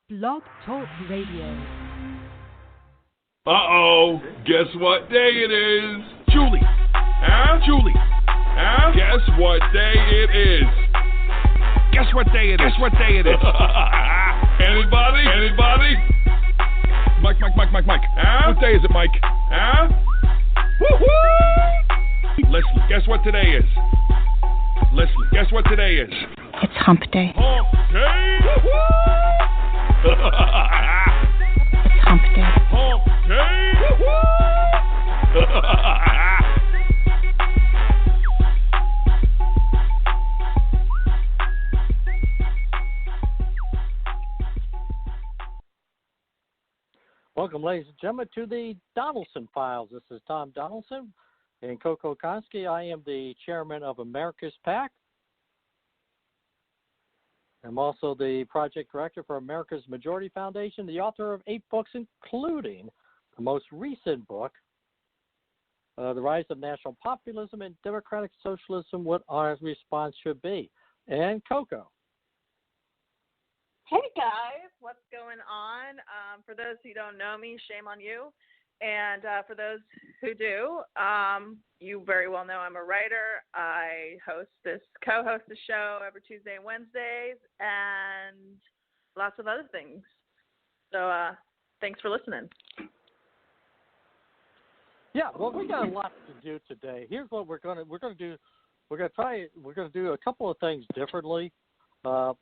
Blog Talk Radio. Uh-oh, guess what day it is? Julie. Huh? Julie. Huh? Guess what day it is? Guess what day it is? Guess what day it is? Anybody? Anybody? Mike. Huh? What day is it, Mike? Huh? Woo-hoo! Leslie, guess what today is? Leslie, guess what today is? It's hump day. Hump day! It's hump day. Hump day! Welcome, ladies and gentlemen, to the Donelson Files. This is Tom Donelson and Coco Konski. I am the chairman of America's PAC. I'm also the project director for America's Majority Foundation, the author of 8 books, including the most recent book, The Rise of National Populism and Democratic Socialism, What Our Response Should Be. And Coco. Hey guys, what's going on? For those who don't know me, shame on you. And for those who do, you very well know I'm a writer. I co-host the show every Tuesday and Wednesdays, and lots of other things. So thanks for listening. Yeah, well, we got a lot to do today. Here's what we're gonna do. We're gonna do a couple of things differently.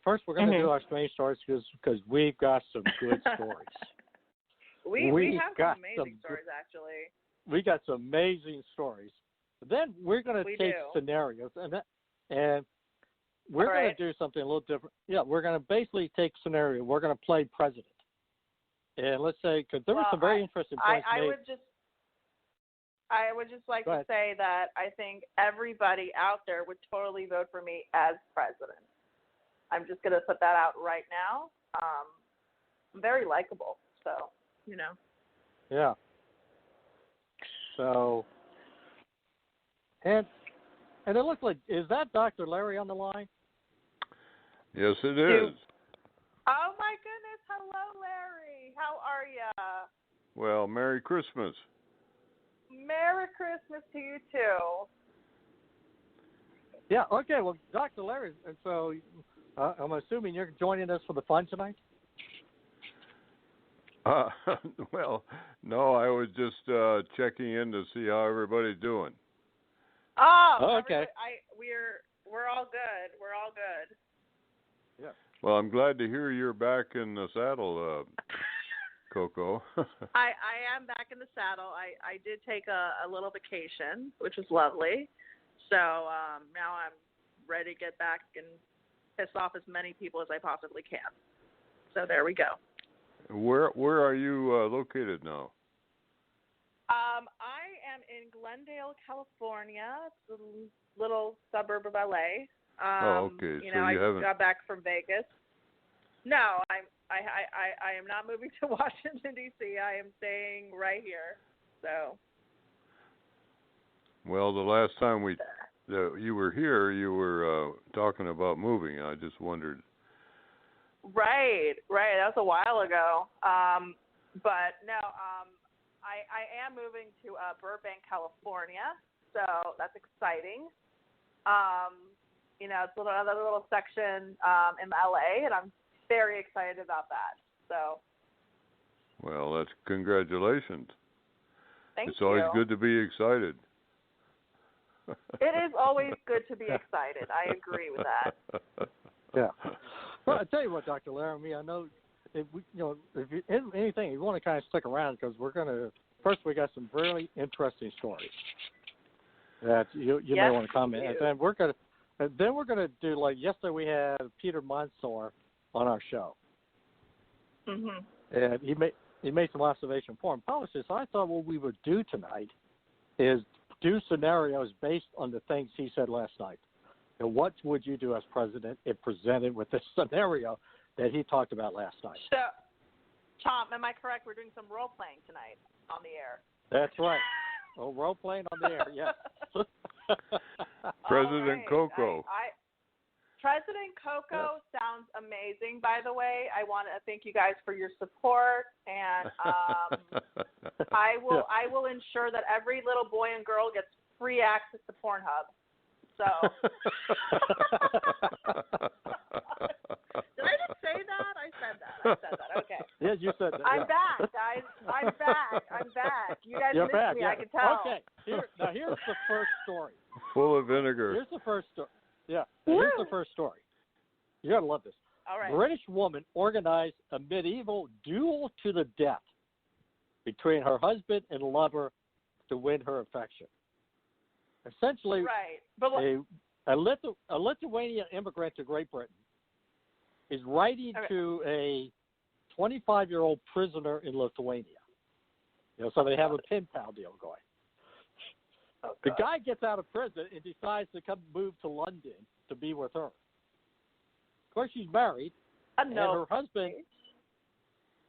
First, we're going to do our strange stories because we've got some good stories. we have some amazing stories, actually. We got some amazing stories. Then we're going to take scenarios, and we're going to do something a little different. Yeah, we're going to basically take scenario. We're going to play president. And let's say, because there were some very interesting points made. I would just like to say that I think everybody out there would totally vote for me as president. I'm just going to put that out right now. I'm very likable, so, you know. Yeah. So, and it looks like, is that Dr. Larry on the line? Yes, it is. Oh, my goodness. Hello, Larry. How are ya? Well, Merry Christmas. Merry Christmas to you, too. Yeah, okay. Well, Dr. Larry, and so I'm assuming you're joining us for the fun tonight? Well, no, I was just checking in to see how everybody's doing. Oh, okay. We're all good. We're all good. Yeah. Well, I'm glad to hear you're back in the saddle, Coco. I am back in the saddle. I did take a little vacation, which was lovely. So now I'm ready to get back and piss off as many people as I possibly can. So there we go. Where are you located now? I am in Glendale, California. It's a little suburb of LA. Okay. You so know, you I haven't... got back from Vegas. No, I am not moving to Washington D.C. I am staying right here. So. Well, the last time you were here, you were talking about moving. I just wondered. Right. That was a while ago. But no, I am moving to Burbank, California. So that's exciting. You know, it's another little section in LA, and I'm very excited about that. So. Well, that's congratulations. Thank you. It's always good to be excited. It is always good to be excited. I agree with that. Yeah. Well, I tell you what, Dr. Laramie, I know if anything, you want to kind of stick around because first we got some really interesting stories that you may want to comment, and then we're gonna do, like yesterday we had Peter Mansour on our show, and he made some observation foreign policy. So I thought what we would do tonight is do scenarios based on the things he said last night. And what would you do as president if presented with this scenario that he talked about last night? So, Tom, am I correct? We're doing some role-playing tonight on the air. That's right. Oh, role-playing on the air, yes. President Coco. President Coco sounds amazing, by the way. I want to thank you guys for your support, and I will ensure that every little boy and girl gets free access to Pornhub. So, did I just say that? I said that. Okay. Yeah, you said that. I'm back, guys. I'm back. You guys You're missed back, me. yeah. I can tell. Okay. Here's the first story. Full of vinegar. Here's the first story. Yeah. Here's the first story. You gotta love this. All right. British woman organized a medieval duel to the death between her husband and lover to win her affection. Essentially, Right. But a Lithuanian immigrant to Great Britain is writing to a 25-year-old prisoner in Lithuania. So they have a pen pal deal going. The guy gets out of prison and decides to come move to London to be with her. Of course, she's married, and her husband,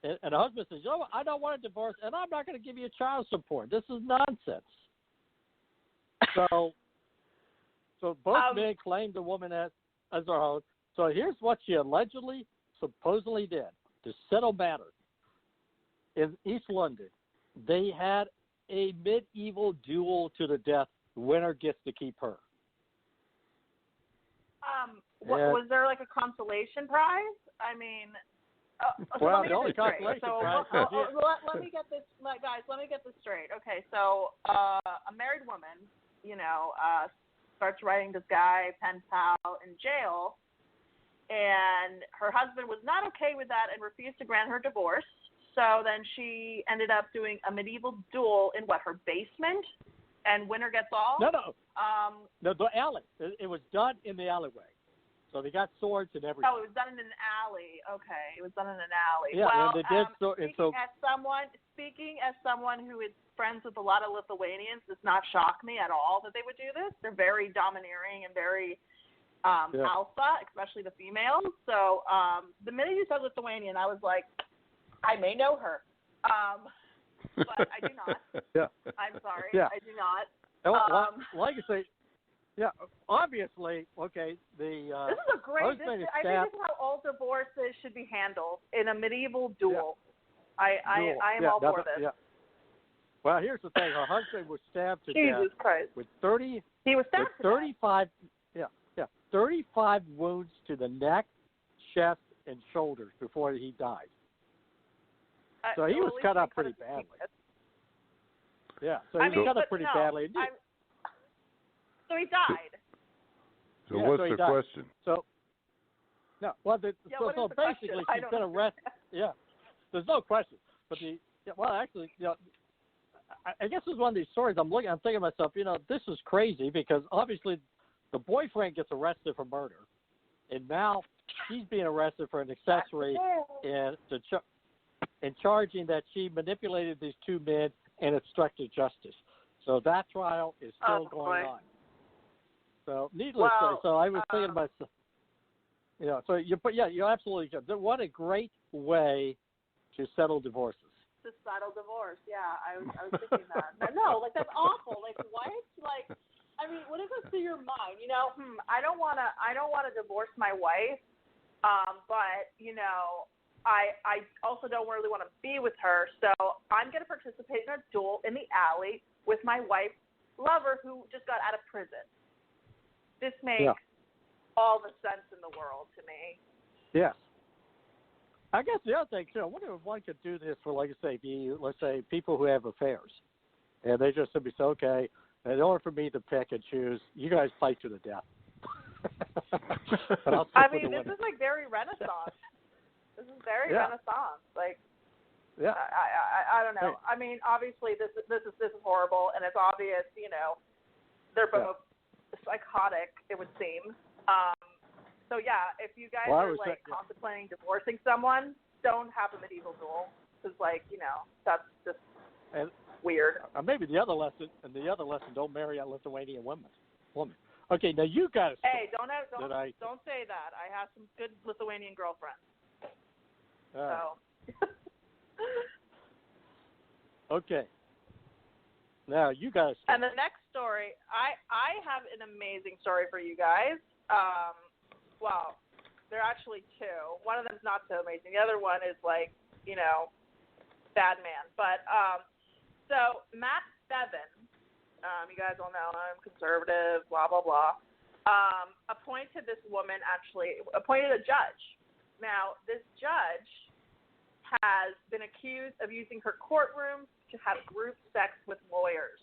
and the husband says, I don't want a divorce, and I'm not going to give you child support. This is nonsense. So both men claimed the woman as their own. So here's what she supposedly did to settle matters. In East London, they had a medieval duel to the death. The winner gets to keep her. Was there like a consolation prize? I mean, well, the only consolation prize. Let me get this, guys. Let me get this straight. Okay, so a married woman, starts writing this guy pen pal in jail, and her husband was not okay with that and refused to grant her divorce. So then she ended up doing a medieval duel in her basement, and winner gets all? No, the alley. It was done in the alleyway. So they got swords and everything. Oh, it was done in an alley. Okay, it was done in an alley. Yeah, well, and they did speaking as someone who is friends with a lot of Lithuanians, does not shock me at all that they would do this. They're very domineering and very alpha, especially the females. So the minute you said Lithuanian, I was like, I may know her, but I do not. Yeah. I'm sorry, yeah. I do not. Like I say, yeah, obviously, okay, this is a great, I think this is how all divorces should be handled, in a medieval duel. Yeah. I am all for this. Yeah. Well, here's the thing. Her husband was stabbed to death. Jesus Christ. With 30, he was stabbed with 35, yeah, 35 wounds to the neck, chest, and shoulders before he died. So he was cut up pretty badly. Yeah, so he was cut up pretty badly. So he died. So what's the question? So basically she's been arrested. Yeah, there's no question. But actually, I guess it's one of these stories. I'm thinking to myself, this is crazy because obviously the boyfriend gets arrested for murder, and now she's being arrested for an accessory and charging that she manipulated these two men and obstructed justice. So that trial is still going on. So needless to say, so I was thinking to myself, so you're absolutely good. What a great way to settle divorces. To settle divorce, yeah, I was thinking that. No, that's awful. Why? What goes through your mind? I don't want to divorce my wife, but I also don't really want to be with her, so I'm going to participate in a duel in the alley with my wife's lover who just got out of prison. This makes all the sense in the world to me. Yes. I guess the other thing, I wonder if one could do this for, let's say, people who have affairs. And they just simply say, okay, in order for me to pick and choose, you guys fight to the death. This is very Renaissance. This is very Renaissance. I don't know. Hey. Obviously this is horrible, and it's obvious. They're both psychotic. It would seem. So if you guys are contemplating divorcing someone, don't have a medieval duel because that's just weird. Maybe the other lesson, don't marry a Lithuanian woman. Okay, now you guys. Hey, don't say that. I have some good Lithuanian girlfriends. Okay. Now you guys. And the next story, I have an amazing story for you guys. well, there are actually two. One of them's not so amazing. The other one is like, bad man. But so Matt Bevin, you guys all know I'm conservative, blah blah blah. Appointed a judge. Now this judge has been accused of using her courtroom to have group sex with lawyers.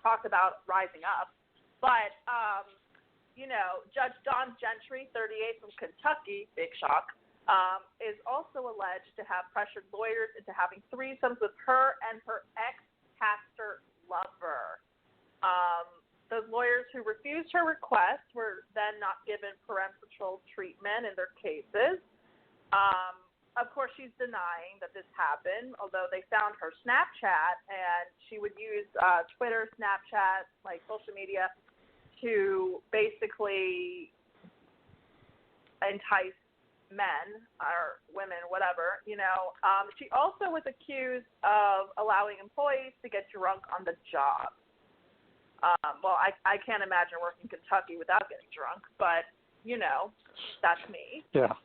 Talked about rising up, but Judge Don Gentry, 38 from Kentucky, big shock, is also alleged to have pressured lawyers into having threesomes with her and her ex-pastor lover. Those lawyers who refused her request were then not given parental treatment in their cases. Of course, she's denying that this happened, although they found her Snapchat, and she would use Twitter, Snapchat, like social media, to basically entice men or women, whatever, She also was accused of allowing employees to get drunk on the job. Well, I can't imagine working in Kentucky without getting drunk, but, that's me. Yeah.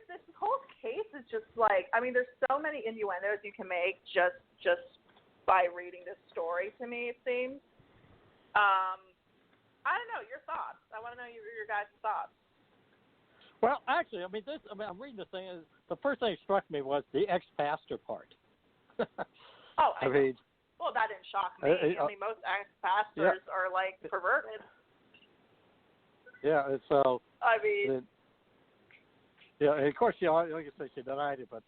This whole case is just like, there's so many innuendos you can make just by reading this story. To me, it seems. I don't know your thoughts. I want to know your guys' thoughts. Well, actually, I'm reading this thing. The first thing that struck me was the ex-pastor part. Well, that didn't shock me. Most ex-pastors are like perverted. Yeah, so. And of course, like I said, she denied it, but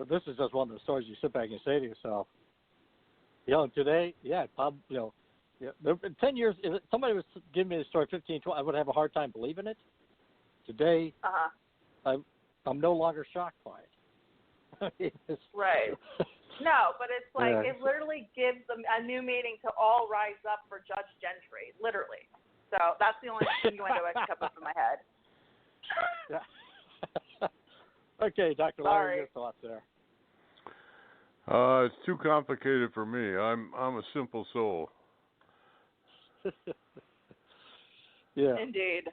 this is just one of the stories you sit back and say to yourself, today, 10 years, if somebody was giving me the story 15, 20, I would have a hard time believing it. Today, I'm no longer shocked by it. Right. No, but it's like it literally gives them a new meaning to all rise up for Judge Gentry, literally. So that's the only innuendo I can come up in my head. Okay, Dr. Larry, your thoughts there? It's too complicated for me. I'm a simple soul. Yeah. Indeed.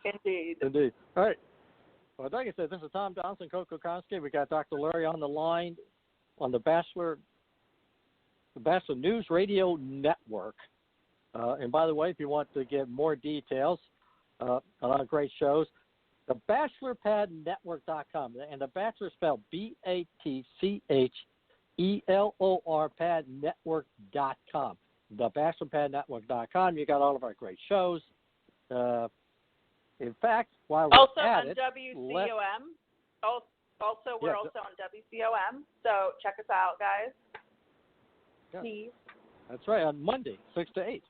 Indeed. All right. Well, like I said, this is Tom Donelson, Coco Konski. We got Dr. Larry on the line on the Bachelor News Radio Network. And by the way, if you want to get more details on our great shows, the BachelorPadNetwork.com. And the Bachelor spelled BATCHELOR PadNetwork.com. The BachelorPadNetwork.com. You got all of our great shows. In fact, while we're also at on it, WCOM. We're also on WCOM. So check us out, guys. Yeah. Please. That's right, on Monday, 6 to 8,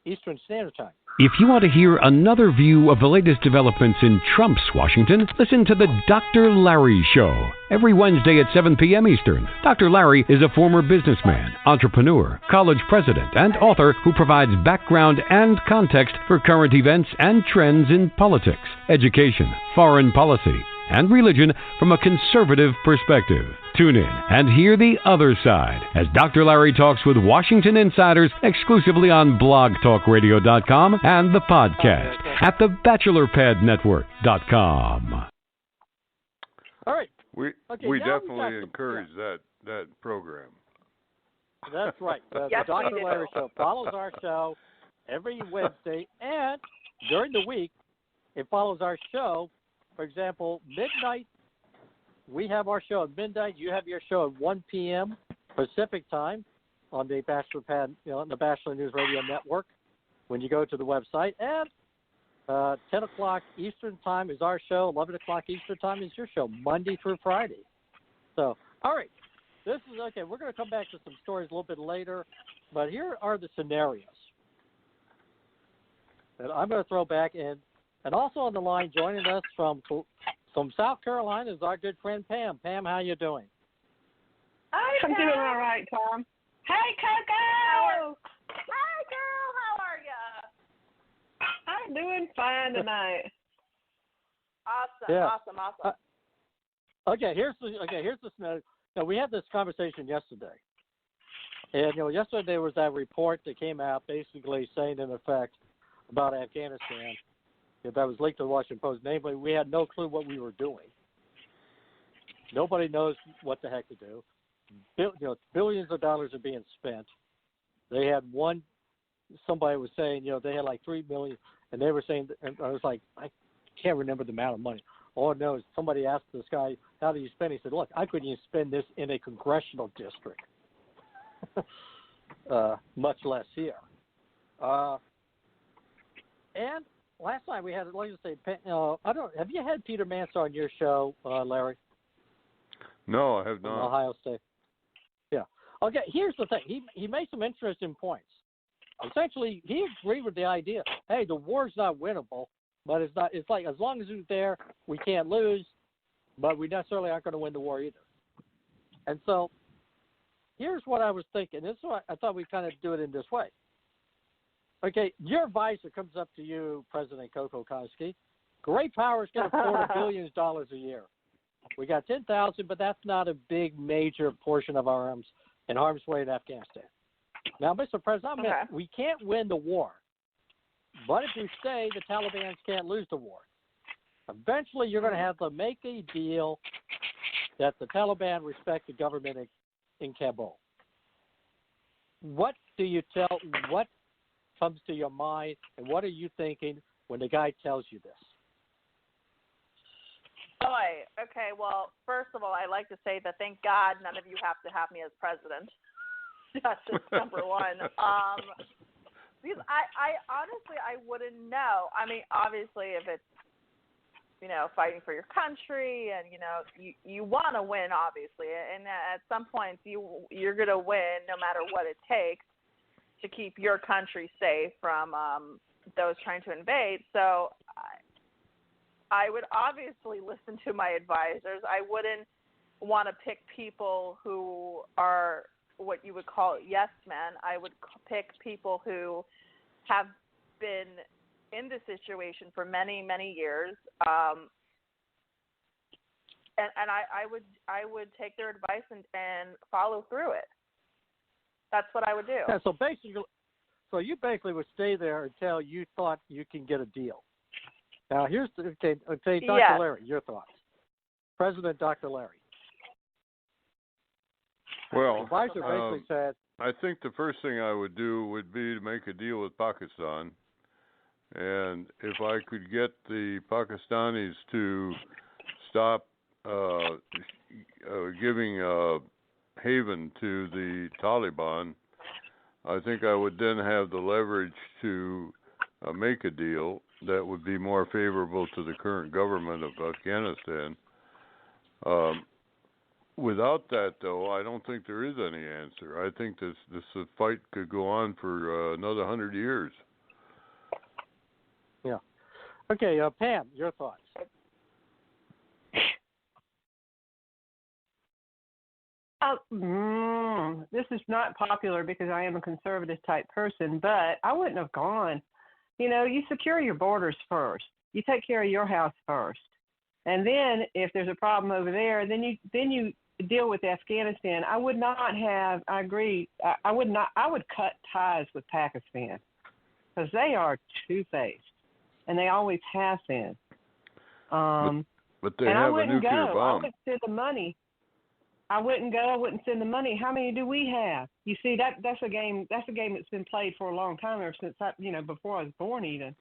Eastern Standard Time. If you want to hear another view of the latest developments in Trump's Washington, listen to the Dr. Larry Show. Every Wednesday at 7 p.m. Eastern. Dr. Larry is a former businessman, entrepreneur, college president, and author who provides background and context for current events and trends in politics, education, foreign policy, and religion from a conservative perspective. Tune in and hear the other side as Dr. Larry talks with Washington insiders exclusively on blogtalkradio.com and the podcast at thebachelorpadnetwork.com. All right. We definitely encourage that program. That's right. The Dr. Larry Show follows our show every Wednesday, and during the week, it follows our show. For example, midnight, we have our show at midnight. You have your show at 1 p.m. Pacific time on the on the Bachelor News Radio Network when you go to the website. And 10 o'clock Eastern time is our show. 11 o'clock Eastern time is your show, Monday through Friday. So, all right. This is okay. We're going to come back to some stories a little bit later, but here are the scenarios that I'm going to throw back in. And also on the line, joining us from South Carolina is our good friend Pam. Pam, how you doing? Hi, Pam. I'm doing all right, Tom. Hey, Coco. Hi, girl. How are you? I'm doing fine tonight. Awesome. Yeah. Awesome. Okay, here's the scenario. Now, we had this conversation yesterday, And, yesterday there was that report that came out basically saying, in effect, about Afghanistan, that was linked to the Washington Post. Namely, we had no clue what we were doing. Nobody knows what the heck to do. Billions of dollars are being spent. They had somebody was saying, they had like $3 million, and they were saying, and I was like, I can't remember the amount of money. All I know is somebody asked this guy, how do you spend? He said, look, I couldn't even spend this in a congressional district, much less here. And last night we had, like I say, have you had Peter Mance on your show, Larry? No, I have From not. Ohio State. Yeah. Okay, here's the thing. He made some interesting points. Essentially, he agreed with the idea. Hey, the war's not winnable, but it's like as long as it's there, we can't lose, but we necessarily aren't going to win the war either. And so here's what I was thinking. This is why I thought we'd kind of do it in this way. Okay, your advisor comes up to you, President Koko Koski. Great powers can afford billions of dollars a year. We got 10,000, but that's not a big, major portion of our arms and harm's way in Afghanistan. Now, Mr. President, we can't win the war, but if we stay, the Taliban can't lose the war. Eventually, you're going to have to make a deal that the Taliban respect the government in Kabul. What comes to your mind, and what are you thinking when the guy tells you this? Boy, okay, well, first of all, I like to say that thank God none of you have to have me as president. That's just number one. Because I honestly, I wouldn't know. I mean, obviously, if it's, fighting for your country and, you want to win, obviously. And at some points, you're going to win no matter what it takes to keep your country safe from those trying to invade. So I would obviously listen to my advisors. I wouldn't want to pick people who are what you would call yes men. I would pick people who have been in this situation for many, many years, and I would take their advice and follow through it. That's what I would do. Yeah, so you basically would stay there until you thought you can get a deal. Now here's Dr. Yes. Larry, your thoughts, President Dr. Larry. Well, the advisor basically said, I think the first thing I would do would be to make a deal with Pakistan. And if I could get the Pakistanis to stop giving haven to the Taliban, I think I would then have the leverage to make a deal that would be more favorable to the current government of Afghanistan. Without that, though, I don't think there is any answer. I think this fight could go on for another 100 years. Yeah. Okay, Pam, your thoughts. This is not popular because I am a conservative type person, but I wouldn't have gone. You secure your borders first. You take care of your house first. And then if there's a problem over there, then you deal with Afghanistan. I would cut ties with Pakistan because they are two-faced, and they always have been. But they have a nuclear bomb. I wouldn't send the money. I wouldn't send the money. How many do we have? You see, that's a game that's been played for a long time, ever since before I was born even.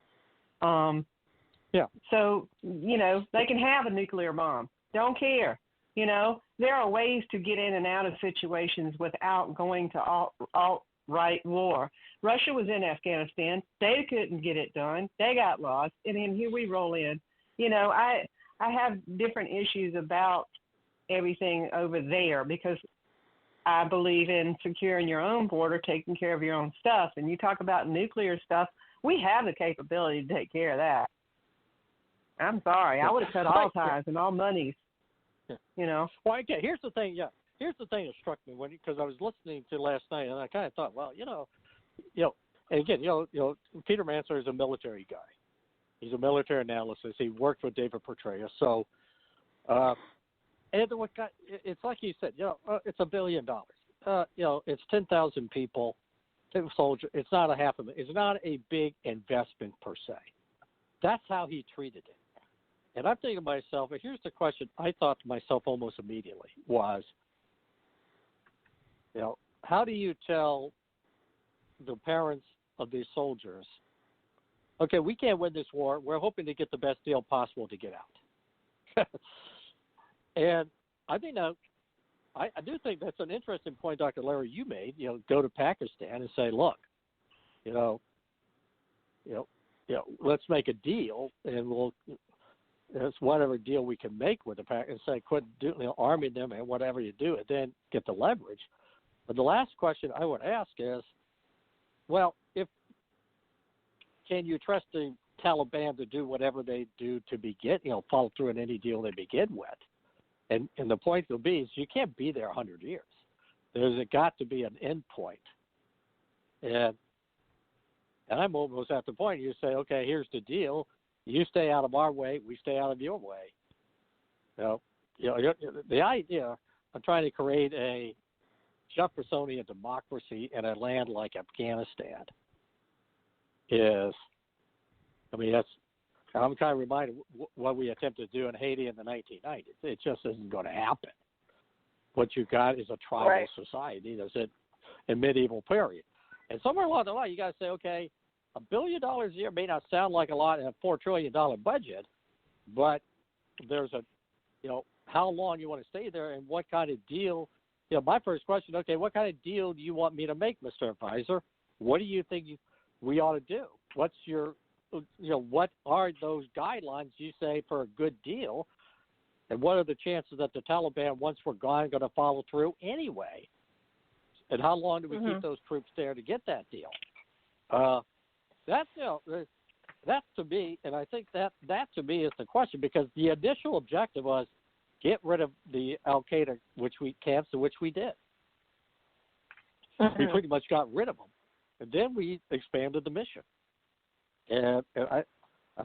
Yeah. So, they can have a nuclear bomb. Don't care. There are ways to get in and out of situations without going to alt-right war. Russia was in Afghanistan. They couldn't get it done. They got lost. And then here we roll in. I have different issues about everything over there because I believe in securing your own border, taking care of your own stuff. And you talk about nuclear stuff. We have the capability to take care of that. I'm sorry. I would have cut all ties and all monies. Well, okay, here's the thing. Yeah, here's the thing that struck me because I was listening to last night, and I kind of thought, well, and again, Peter Mansour is a military guy. He's a military analyst. He worked with David Petraeus. So, and it's like you said, it's $1 billion. it's 10,000 people, soldier. It's not a half of it. It's not a big investment per se. That's how he treated it. And I'm thinking to myself, and here's the question I thought to myself almost immediately was, how do you tell the parents of these soldiers, okay, we can't win this war. We're hoping to get the best deal possible to get out. And I think now, I do think that's an interesting point, Dr. Larry, you made. Go to Pakistan and say, look, let's make a deal, and it's whatever deal we can make with the Pakistan. Say, quit arming them and whatever you do, and then get the leverage. But the last question I would ask is, well, can you trust the Taliban to do whatever they do to begin, follow through in any deal they begin with? And the point will be is you can't be there 100 years. There's got to be an end point. And I'm almost at the point you say, okay, here's the deal. You stay out of our way, we stay out of your way. The idea of trying to create a Jeffersonian democracy in a land like Afghanistan is, I'm kind of reminded what we attempted to do in Haiti in the 1990s. It just isn't going to happen. What you've got is a tribal society that's in medieval period. And somewhere along the line, you got to say, okay, $1 billion a year may not sound like a lot in a $4 trillion budget, but there's how long you want to stay there and what kind of deal. My first question, okay, what kind of deal do you want me to make, Mr. Advisor? What do you think we ought to do? What's your what are those guidelines you say for a good deal, and what are the chances that the Taliban, once we're gone, are going to follow through anyway? And how long do we keep those troops there to get that deal? That's to me, and I think that to me is the question, because the initial objective was get rid of the Al Qaeda, camps, which we did. We pretty much got rid of them, and then we expanded the mission. And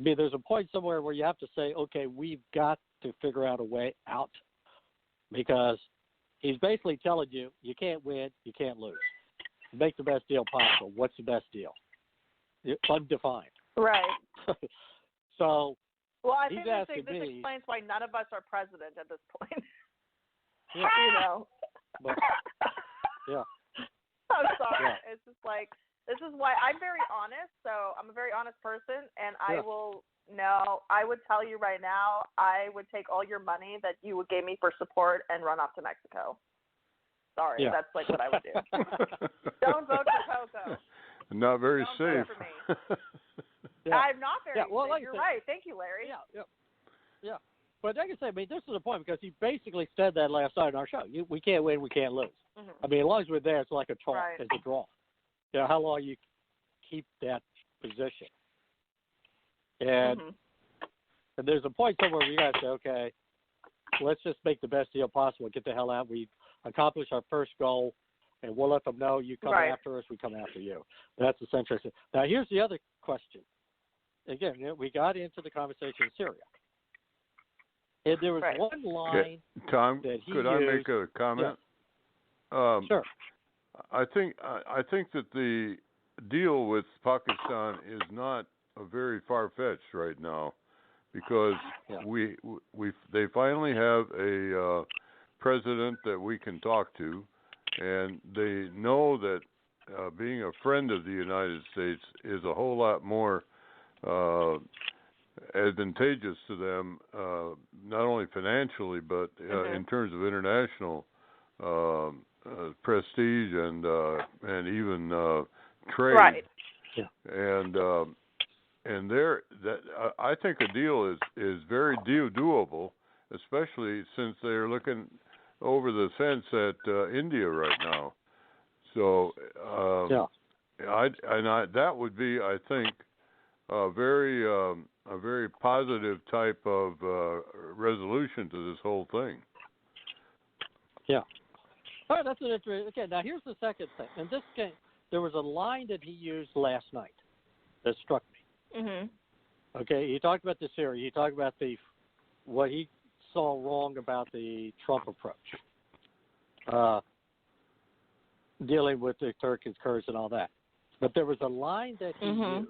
there's a point somewhere where you have to say, okay, we've got to figure out a way out, because he's basically telling you, you can't win, you can't lose. Make the best deal possible. What's the best deal? Undefined. Right. So, well, I think this explains why none of us are president at this point. Yeah. But, yeah. I'm sorry. Yeah. It's just like, this is why I'm very honest. So I'm a very honest person, and I would tell you right now, I would take all your money that you would give me for support and run off to Mexico. Sorry, that's like what I would do. Don't vote for Coco. Not very safe. Vote for me. I'm not very safe. Like you're right. Thank you, Larry. Yeah. But like I said, this is the point, because he basically said that last night on our show. We can't win, we can't lose. Mm-hmm. As long as we're there, it's like a draw. Right. It's a draw. How long you keep that position. And there's a point somewhere where you got to say, okay, let's just make the best deal possible, get the hell out. We accomplish our first goal, and we'll let them know you come after us, we come after you. That's essentially it. Now, here's the other question. Again, we got into the conversation in Syria. And there was one line Tom, that he could used. I make a comment? Yeah. Sure. I think that the deal with Pakistan is not very far-fetched right now, because they finally have a president that we can talk to, and they know that being a friend of the United States is a whole lot more advantageous to them, not only financially but in terms of international prestige and even trade. Right. And I think a deal is very doable, especially since they're looking over the fence at India right now. So that would be, I think, a very positive type of resolution to this whole thing. Yeah. All right, that's an interesting. Okay, now here's the second thing. In this game, there was a line that he used last night that struck me. Mm-hmm. Okay, he talked about the Syria. He talked about what he saw wrong about the Trump approach. dealing with the Turks, Kurds, and all that. But there was a line that he used.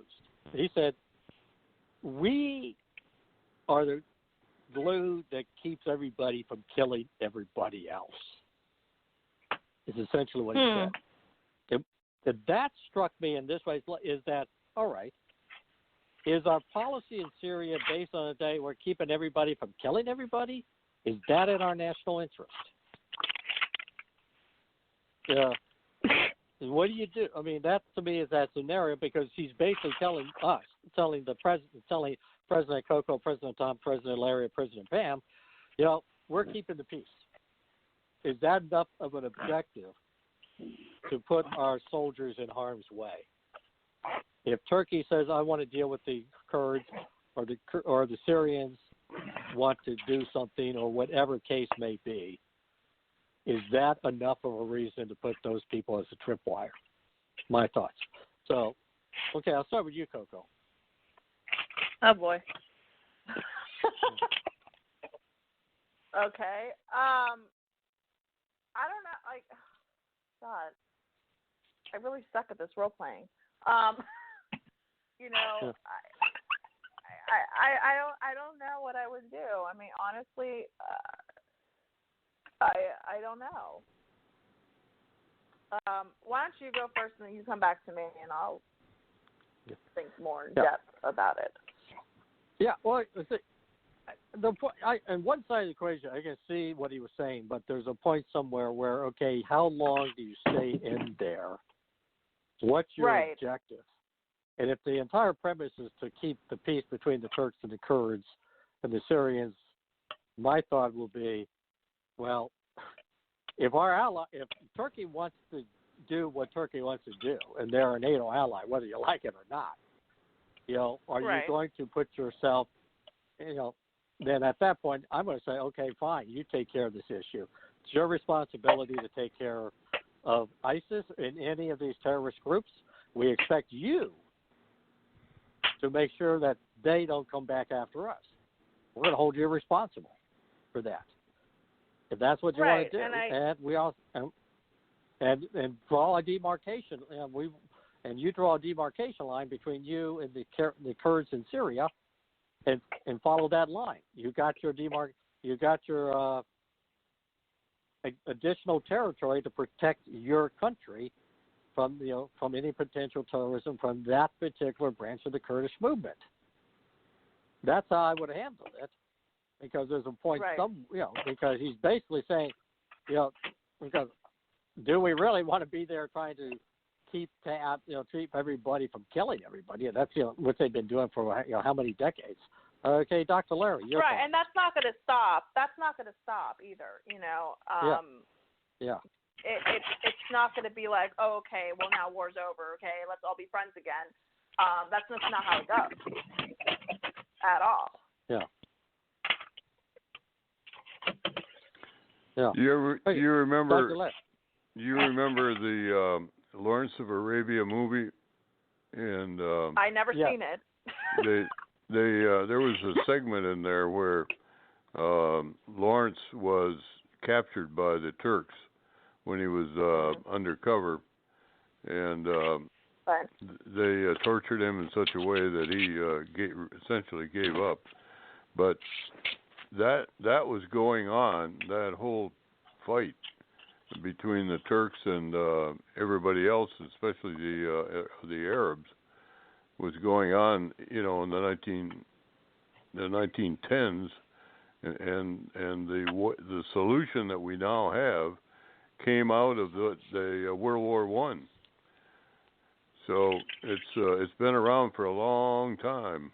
He said, "We are the glue that keeps everybody from killing everybody else." Is essentially what he said. That struck me in this way: is that all right? Is our policy in Syria based on a day we're keeping everybody from killing everybody? Is that in our national interest? What do you do? I mean, that to me is that scenario, because he's basically telling President Coco, President Tom, President Larry, President Pam, we're keeping the peace. Is that enough of an objective to put our soldiers in harm's way? If Turkey says, "I want to deal with the Kurds," or the Syrians want to do something, or whatever case may be, is that enough of a reason to put those people as a tripwire? My thoughts. So, okay, I'll start with you, Coco. Oh boy. Okay. I don't know. God, I really suck at this role playing. I don't know what I would do. I mean, honestly, I don't know. Why don't you go first, and then you come back to me, and I'll think more in depth about it. Yeah. Well, on one side of the equation, I can see what he was saying, but there's a point somewhere where, okay, how long do you stay in there? What's your objective? And if the entire premise is to keep the peace between the Turks and the Kurds and the Syrians, my thought will be, well, if Turkey wants to do what Turkey wants to do, and they're a NATO ally, whether you like it or not, are you going to put yourself, then at that point, I'm going to say, okay, fine, you take care of this issue. It's your responsibility to take care of ISIS and any of these terrorist groups. We expect you to make sure that they don't come back after us. We're going to hold you responsible for that. If that's what you want to do, and we all and draw a demarcation, and you draw a demarcation line between you and the Kurds in Syria, and follow that line. You got your additional territory to protect your country from any potential terrorism from that particular branch of the Kurdish movement. That's how I would handle it, because there's a point because he's basically saying, because do we really want to be there trying to keep everybody from killing everybody? And that's what they've been doing for how many decades. Okay, Dr. Larry, you're right, and that's not going to stop. That's not going to stop either. It's not going to be like, oh, okay, well, now war's over. Okay, let's all be friends again. That's just not how it goes at all. Yeah. Yeah. You remember the Lawrence of Arabia movie? And I never seen it. There was a segment in there where Lawrence was captured by the Turks when he was undercover, and they tortured him in such a way that he essentially gave up. But that was going on, that whole fight between the Turks and everybody else, especially the Arabs, was going on, in the 1910s, and the solution that we now have came out of the World War I. So it's been around for a long time.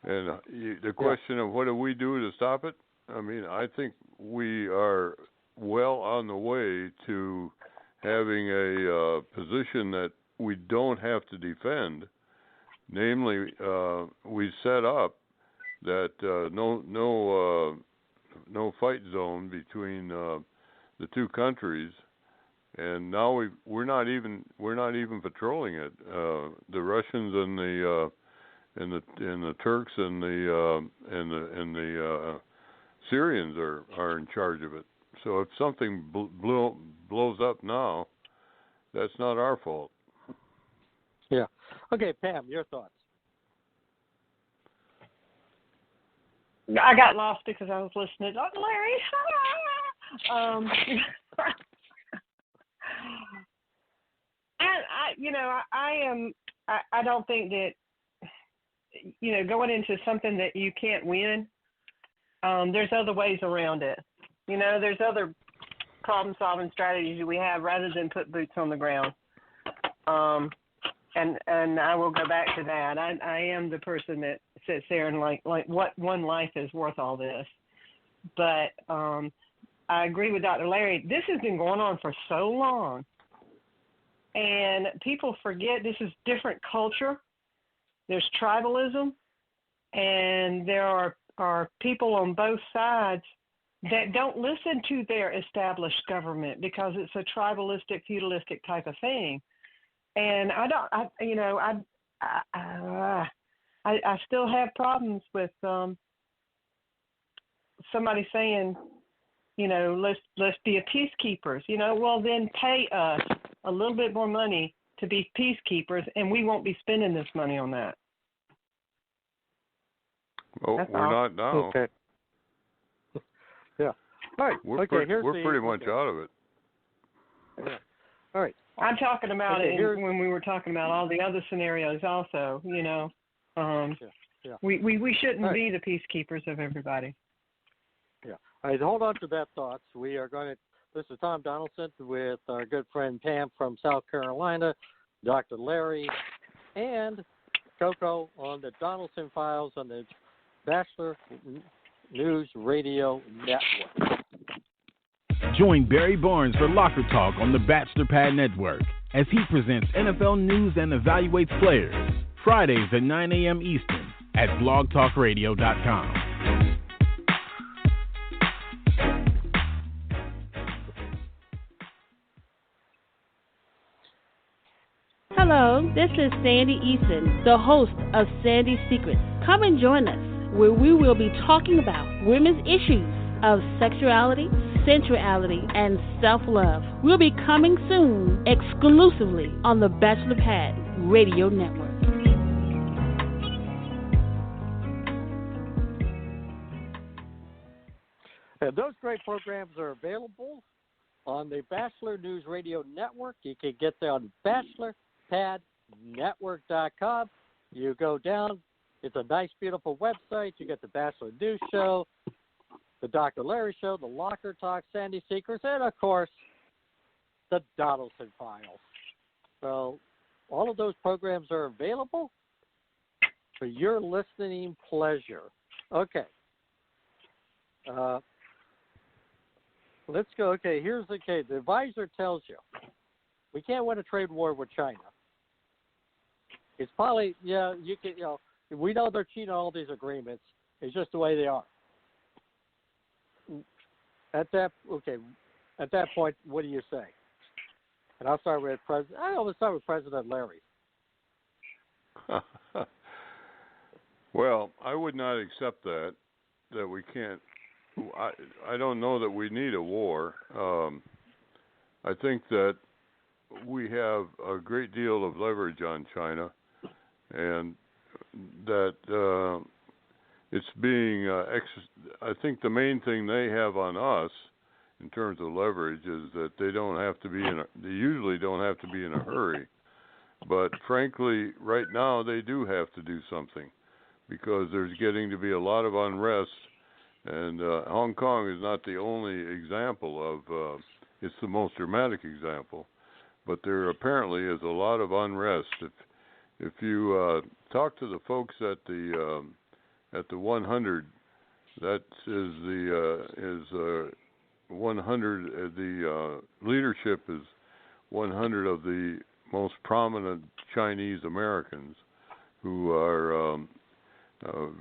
And the question of what do we do to stop it? I mean, I think we are well on the way to having a position that we don't have to defend. Namely, we set up that no fight zone between the two countries, and now we're not even patrolling it. The Russians and the Turks and the Syrians are in charge of it. So if something blows up now, that's not our fault. Yeah. Okay, Pam, your thoughts. I got lost because I was listening to Larry. I don't think that, going into something that you can't win, there's other ways around it. There's other problem-solving strategies we have rather than put boots on the ground. And I will go back to that. I am the person that sits there and like what one life is worth all this. But I agree with Dr. Larry. This has been going on for so long. And people forget this is different culture. There's tribalism. And there are people on both sides that don't listen to their established government because it's a tribalistic, feudalistic type of thing. And I still have problems with somebody saying, let's be peacekeepers. Well, then pay us a little bit more money to be peacekeepers, and we won't be spending this money on that. Well, That's we're all. not now. Okay. Yeah. All right. We're pretty much out of it. Yeah. All right. I'm talking about it when we were talking about all the other scenarios also, Yeah. We shouldn't Right. be the peacekeepers of everybody. Yeah. All right, hold on to that thoughts. We are going to, this is Tom Donelson with our good friend Pam from South Carolina, Dr. Larry, and Coco on the Donelson Files on the Bachelor News Radio Network. Join Barry Barnes for Locker Talk on the Bachelor Pad Network as he presents NFL news and evaluates players. Fridays at 9 a.m. Eastern at blogtalkradio.com. Hello, this is Sandy Eason, the host of Sandy's Secrets. Come and join us where we will be talking about women's issues of sexuality, sensuality, and self-love. We'll be coming soon exclusively on the Bachelor Pad Radio Network. And those great programs are available on the Bachelor News Radio Network. You can get there on bachelorpadnetwork.com. You go down. It's a nice, beautiful website. You get the Bachelor News Show, the Dr. Larry Show, the Locker Talk, Sandy Secrets, and, of course, the Donelson Files. So all of those programs are available for your listening pleasure. Okay. Let's go. Okay, here's the case. The advisor tells you we can't win a trade war with China. It's probably, you can, we know they're cheating on all these agreements. It's just the way they are. At that point, what do you say? And I'll start with President Larry. Well, I would not accept that we can't. I don't know that we need a war. I think that we have a great deal of leverage on China, and that it's being. I think the main thing they have on us, in terms of leverage, is that they usually don't have to be in a hurry. But frankly, right now they do have to do something, because there's getting to be a lot of unrest. And Hong Kong is not the only example of, it's the most dramatic example, but there apparently is a lot of unrest. If you talk to the folks at the 100, that is the 100. The leadership is 100 of the most prominent Chinese Americans who are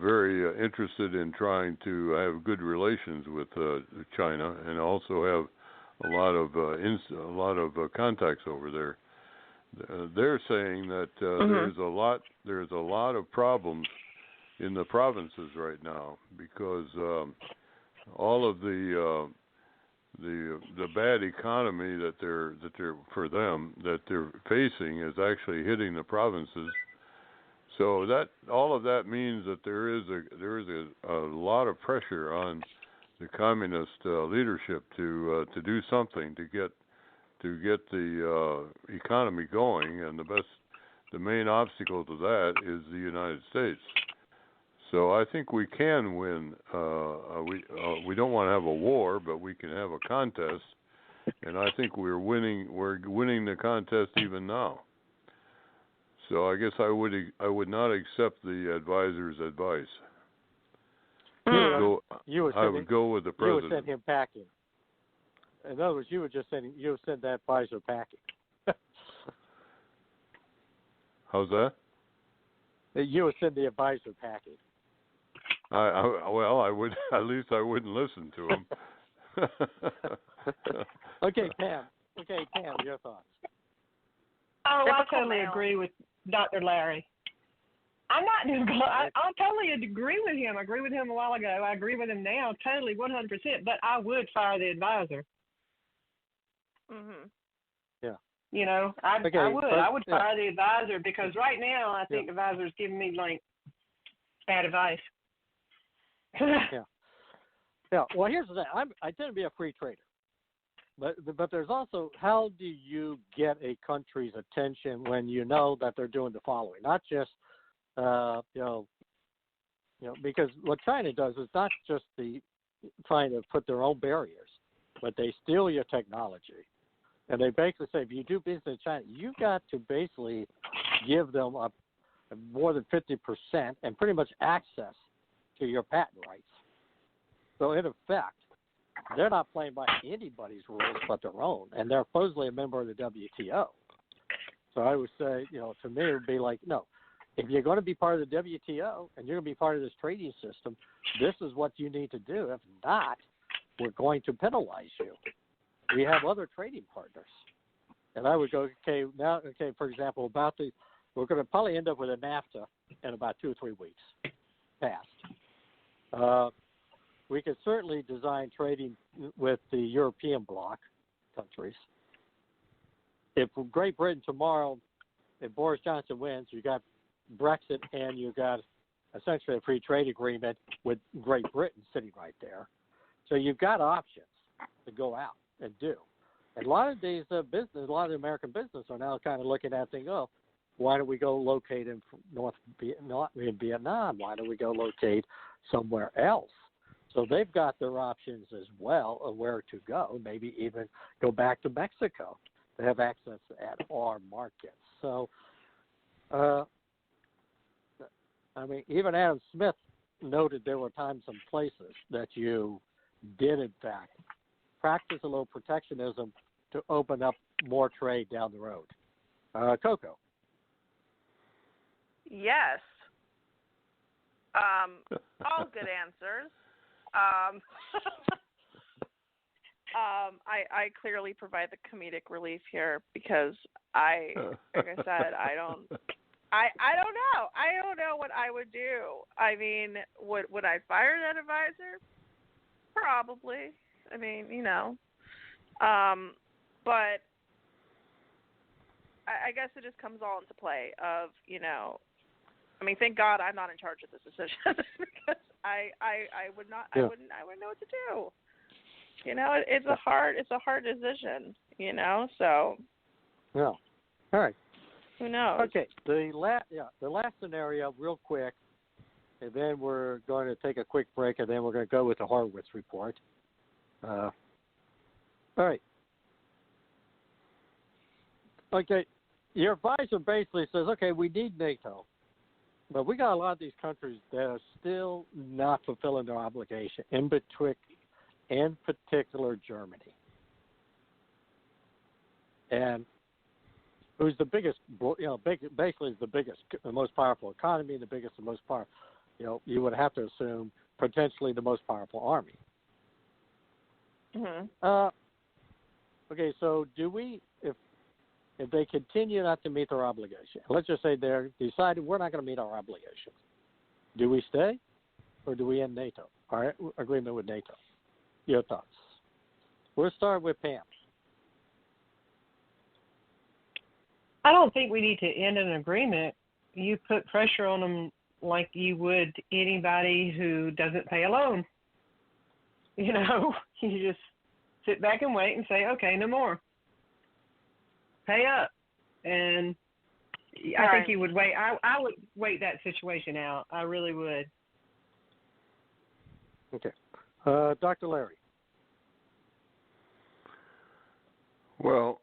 very interested in trying to have good relations with China, and also have a lot of contacts over there. They're saying that there's a lot of problems in the provinces right now, because all of the the bad economy that they're for them that they're facing is actually hitting the provinces. So that all of that means that there is a lot of pressure on the communist leadership to do something to get the economy going, and the main obstacle to that is the United States. So I think we can win. We don't want to have a war, but we can have a contest, and I think we're winning the contest even now. So I guess I would not accept the advisor's advice. I would go with the president. You would send him packing. In other words, you would send that advisor packing. How's that? You would send the advisor packing. I would. At least I wouldn't listen to him. Okay, Pam, your thoughts? Oh, I totally agree with Dr. Larry. I totally agree with him. I agree with him a while ago. I agree with him now, totally 100%. But I would fire the advisor. Mhm. Yeah. You know, I would fire the advisor, because right now I think the advisor's giving me like bad advice. Yeah. Well, here's the thing. I tend to be a free trader, but there's also, how do you get a country's attention when you know that they're doing the following? Not just because what China does is not just trying to put their own barriers, but they steal your technology. And they basically say, if you do business in China, you've got to basically give them more than 50% and pretty much access to your patent rights. So in effect, they're not playing by anybody's rules but their own, and they're supposedly a member of the WTO. So I would say, to me, it would be like, no, if you're going to be part of the WTO and you're going to be part of this trading system, this is what you need to do. If not, we're going to penalize you. We have other trading partners. And I would go, for example, we're going to probably end up with a NAFTA in about 2 or 3 weeks past. We could certainly design trading with the European bloc countries. If Great Britain tomorrow, if Boris Johnson wins, you got Brexit and you got essentially a free trade agreement with Great Britain sitting right there. So you've got options to go out and do. And a lot of these a lot of the American business are now kind of looking at things, why don't we go locate in Vietnam? Why don't we go locate somewhere else? So they've got their options as well of where to go, maybe even go back to Mexico to have access at our markets. So, even Adam Smith noted there were times and places that you did, in fact, practice a little protectionism to open up more trade down the road. Coco. Yes. All good answers. I clearly provide the comedic relief here because like I said, I don't know. I don't know what I would do. I mean, would I fire that advisor? Probably. I mean, but I guess it just comes all into play of, thank God I'm not in charge of this decision because I would not, I wouldn't know what to do. It's a hard decision, so. Yeah. All right. Who knows? Okay. The last scenario, real quick, and then we're going to take a quick break, and then we're going to go with the Horowitz report. All right. Okay. Your advisor basically says, okay, we need NATO, but we got a lot of these countries that are still not fulfilling their obligation, in particular Germany. And who's the biggest, basically is the biggest, the most powerful economy, the biggest and most powerful, you would have to assume potentially the most powerful army. Mm-hmm. Okay, so do we, if they continue not to meet their obligation, let's just say they're decided we're not going to meet our obligations, do we stay or do we end NATO, our agreement with NATO? Your thoughts? We'll start with Pam. I don't think we need to end an agreement. You put pressure on them like you would anybody who doesn't pay a loan. You know, you just sit back and wait and say, okay, no more. Pay up. And I think you would wait. I would wait that situation out. I really would. Okay. Dr. Larry. Well,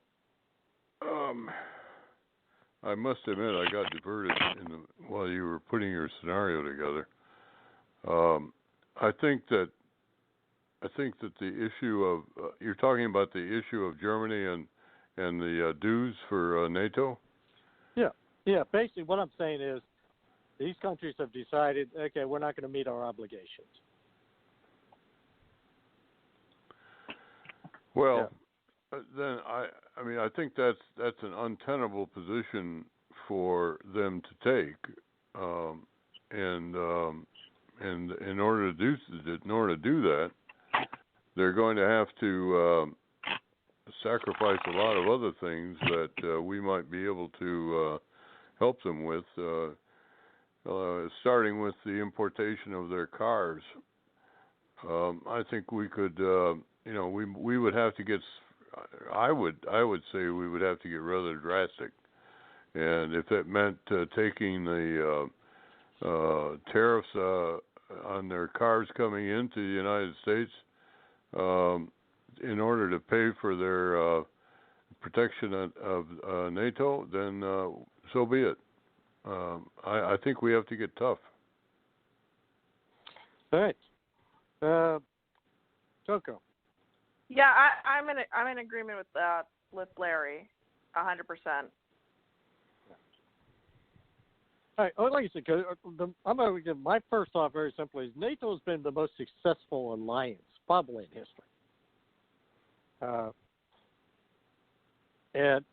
I must admit I got diverted while you were putting your scenario together. I think that the issue of you're talking about the issue of Germany and the dues for NATO. Yeah. Basically, what I'm saying is these countries have decided, okay, we're not going to meet our obligations. Well, then I think that's an untenable position for them to take, and in order to do that, they're going to have to sacrifice a lot of other things that we might be able to help them with, starting with the importation of their cars. I think we could, we would have to get. I would say we would have to get rather drastic, and if it meant taking the tariffs on their cars coming into the United States in order to pay for their protection of NATO, then so be it. I think we have to get tough. All right, Coco. Yeah, I'm in agreement with Larry, 100%. All right. Like I said, I'm going to give my first thought very simply is NATO has been the most successful alliance probably in history. And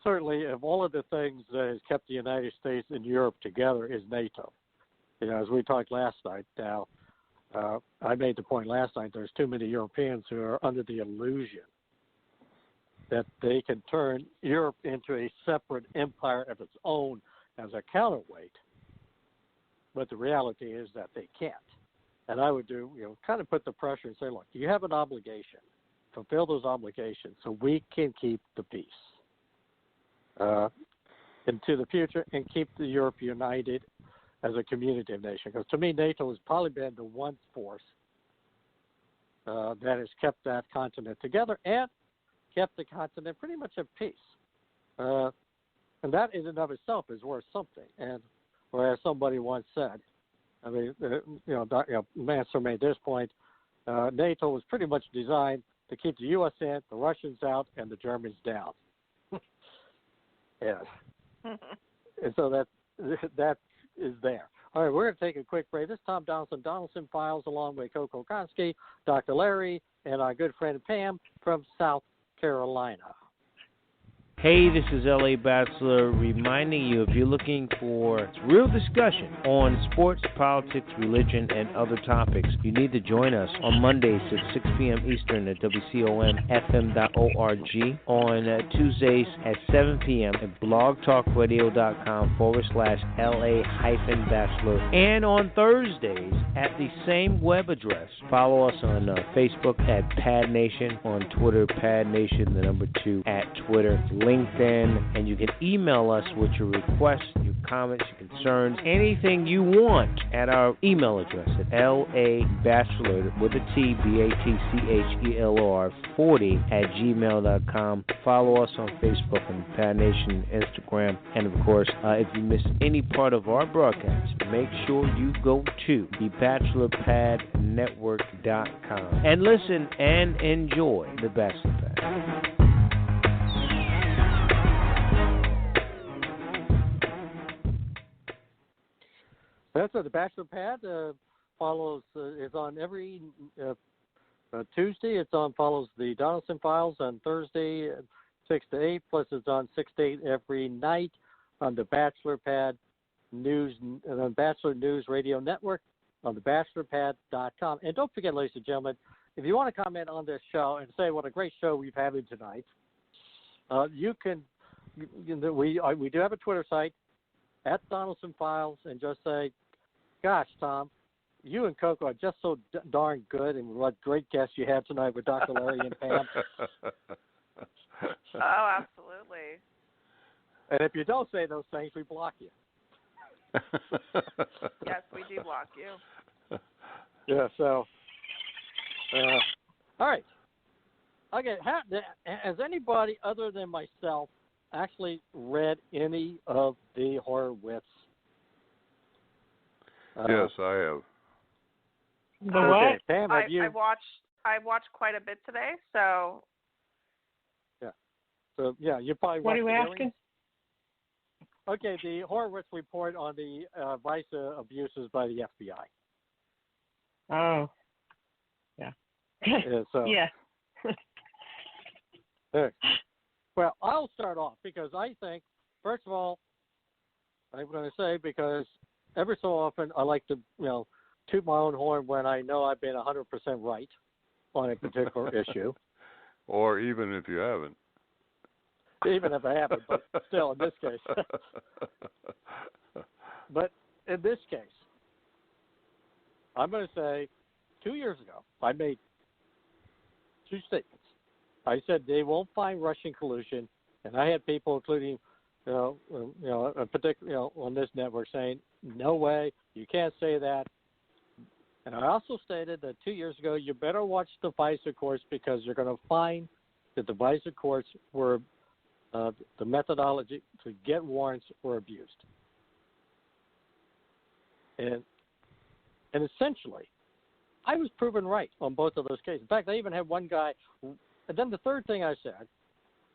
certainly of all of the things that has kept the United States and Europe together is NATO. As we talked last night, now, I made the point last night, there's too many Europeans who are under the illusion that they can turn Europe into a separate empire of its own as a counterweight. But the reality is that they can't. And I would kind of put the pressure and say, look, you have an obligation. Fulfill those obligations so we can keep the peace into the future and keep the Europe united as a community of nations. Because to me, NATO has probably been the one force that has kept that continent together and kept the continent pretty much at peace. And that in and of itself is worth something. And as somebody once said, Mansur made this point, NATO was pretty much designed to keep the U.S. in, the Russians out, and the Germans down. Yeah. And so that is there. All right, we're going to take a quick break. This is Tom Donelson, Donelson Files, along with Coco Konski, Dr. Larry, and our good friend Pam from South Carolina. Hey, this is L.A. Bachelor reminding you if you're looking for real discussion on sports, politics, religion, and other topics, you need to join us on Mondays at 6 p.m. Eastern at WCOMFM.org, on Tuesdays at 7 p.m. at blogtalkradio.com/LA-Bachelor, and on Thursdays at the same web address. Follow us on Facebook at Pad Nation, on Twitter, Pad Nation, the number 2 at Twitter, LinkedIn, and you can email us with your requests, your comments, your concerns, anything you want at our email address at LABachelor with a T, BATCHELOR 40@gmail.com. Follow us on Facebook and Pad Nation, Instagram, and of course, if you missed any part of our broadcast, make sure you go to thebachelorpadnetwork.com and listen and enjoy the Bachelor Pad. That's the Bachelor Pad. Follows is on every Tuesday. Follows the Donelson Files on Thursday, 6 to 8. Plus, it's on 6 to 8 every night on the Bachelor Pad News, on Bachelor News Radio Network, on thebachelorpad.com. And don't forget, ladies and gentlemen, if you want to comment on this show and say what a great show we've had tonight, you can. We do have a Twitter site at Donelson Files, and just say, "Gosh, Tom, you and Coco are just so darn good, and what great guests you had tonight with Dr. Larry and Pam." Oh, absolutely. And if you don't say those things, we block you. Yes, we do block you. Yeah. So, all right. Okay. Has anybody other than myself actually read any of the Horowitz? Yes, I have. The what? Okay, Pam, have you? I watched quite a bit today, so. Yeah. So yeah, you probably. What are you watched the asking? Okay, the Horowitz report on the visa abuses by the FBI. Oh. Yeah. Yeah, so, yeah. Well, I'll start off because I think, first of all, I'm going to say because every so often I like to, toot my own horn when I know I've been 100% right on a particular issue. Or even if you haven't. Even if I haven't, but still, in this case. But in this case, I'm going to say 2 years ago, I made two statements. I said they won't find Russian collusion, and I had people, including, a particular, on this network, saying, "No way, you can't say that." And I also stated that 2 years ago, you better watch the FISA courts because you're going to find that the FISA courts were the methodology to get warrants were abused. And essentially, I was proven right on both of those cases. In fact, I even had one guy. And then the third thing I said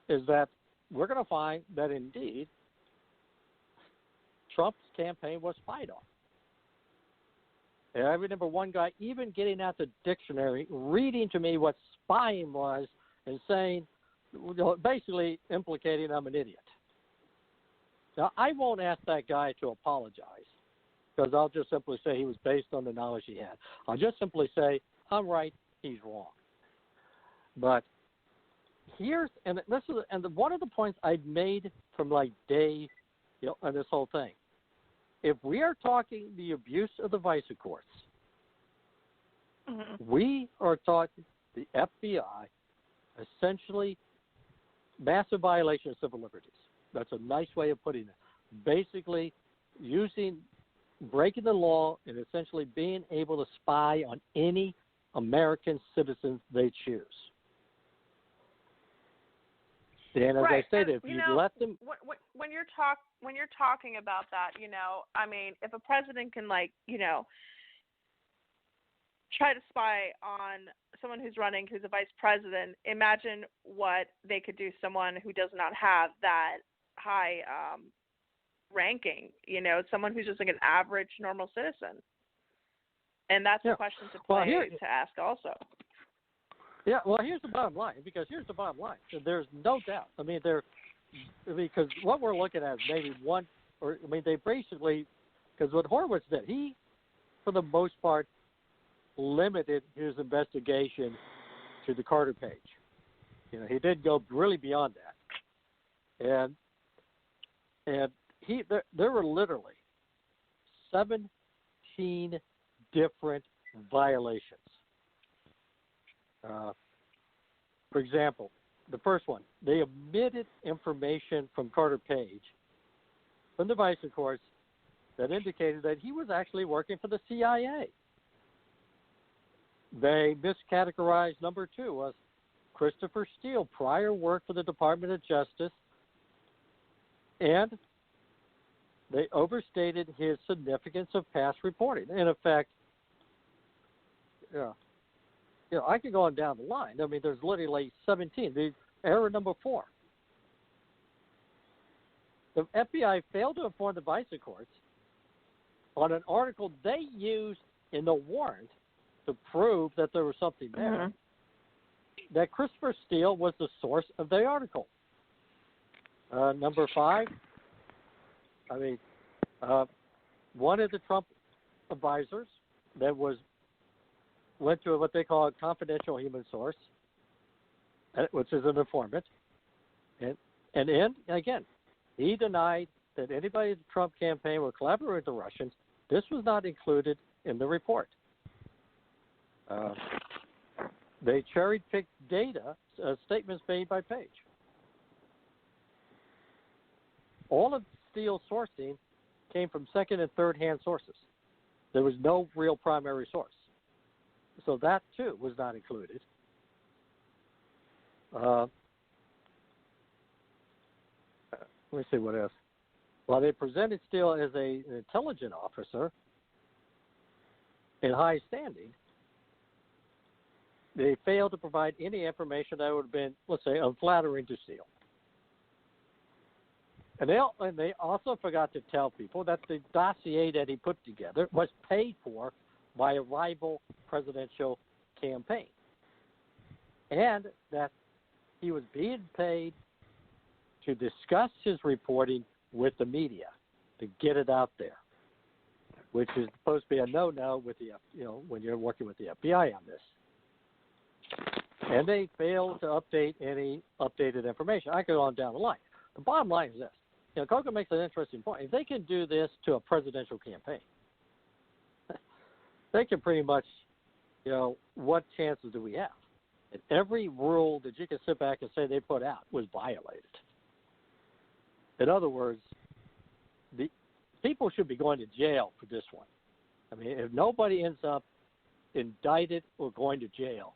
is that we're going to find that indeed Trump's campaign was spied on. And I remember one guy even getting out the dictionary, reading to me what spying was, and saying, basically implicating I'm an idiot. Now, I won't ask that guy to apologize because I'll just simply say he was based on the knowledge he had. I'll just simply say, I'm right, he's wrong. But one of the points I'd made from day, on this whole thing. If we are talking the abuse of the FISA courts, we are talking the FBI essentially massive violation of civil liberties. That's a nice way of putting it. Basically, breaking the law and essentially being able to spy on any American citizens they choose. And as I stated, if you let them, when you're talking about that, I mean, if a president can try to spy on someone who's running, who's a vice president, imagine what they could do to someone who does not have that high ranking, someone who's just like an average normal citizen. And that's a question to ask also. Yeah, well, here's the bottom line, because here's the bottom line. There's no doubt. I mean, because what we're looking at is maybe they basically, because what Horowitz did, he, for the most part, limited his investigation to the Carter page. He did go really beyond that. And there were literally 17 different violations. For example, the first one, they omitted information from Carter Page from the FISA courts that indicated that he was actually working for the CIA. They miscategorized number 2 was Christopher Steele, prior work for the Department of Justice, and they overstated his significance of past reporting. In effect, I could go on down the line. I mean, there's literally 17. The error number 4. The FBI failed to inform the FISA courts on an article they used in the warrant to prove that there was something there, that Christopher Steele was the source of the article. Number 5, one of the Trump advisors that was went to what they call a confidential human source, which is an informant. And then, again, he denied that anybody in the Trump campaign would collaborate with the Russians. This was not included in the report. They cherry-picked data, statements made by Page. All of Steele's sourcing came from second- and third-hand sources. There was no real primary source. So that, too, was not included. Let me see what else. Well, they presented Steele as an intelligence officer in high standing. They failed to provide any information that would have been, let's say, unflattering to Steele. And they also forgot to tell people that the dossier that he put together was paid for by a rival presidential campaign, and that he was being paid to discuss his reporting with the media to get it out there, which is supposed to be a no-no with the when you're working with the FBI on this. And they failed to update any updated information. I could go on down the line. The bottom line is this. Coker makes an interesting point. If they can do this to a presidential campaign, they can pretty much, what chances do we have? And every rule that you can sit back and say they put out was violated. In other words, the people should be going to jail for this one. I mean, if nobody ends up indicted or going to jail,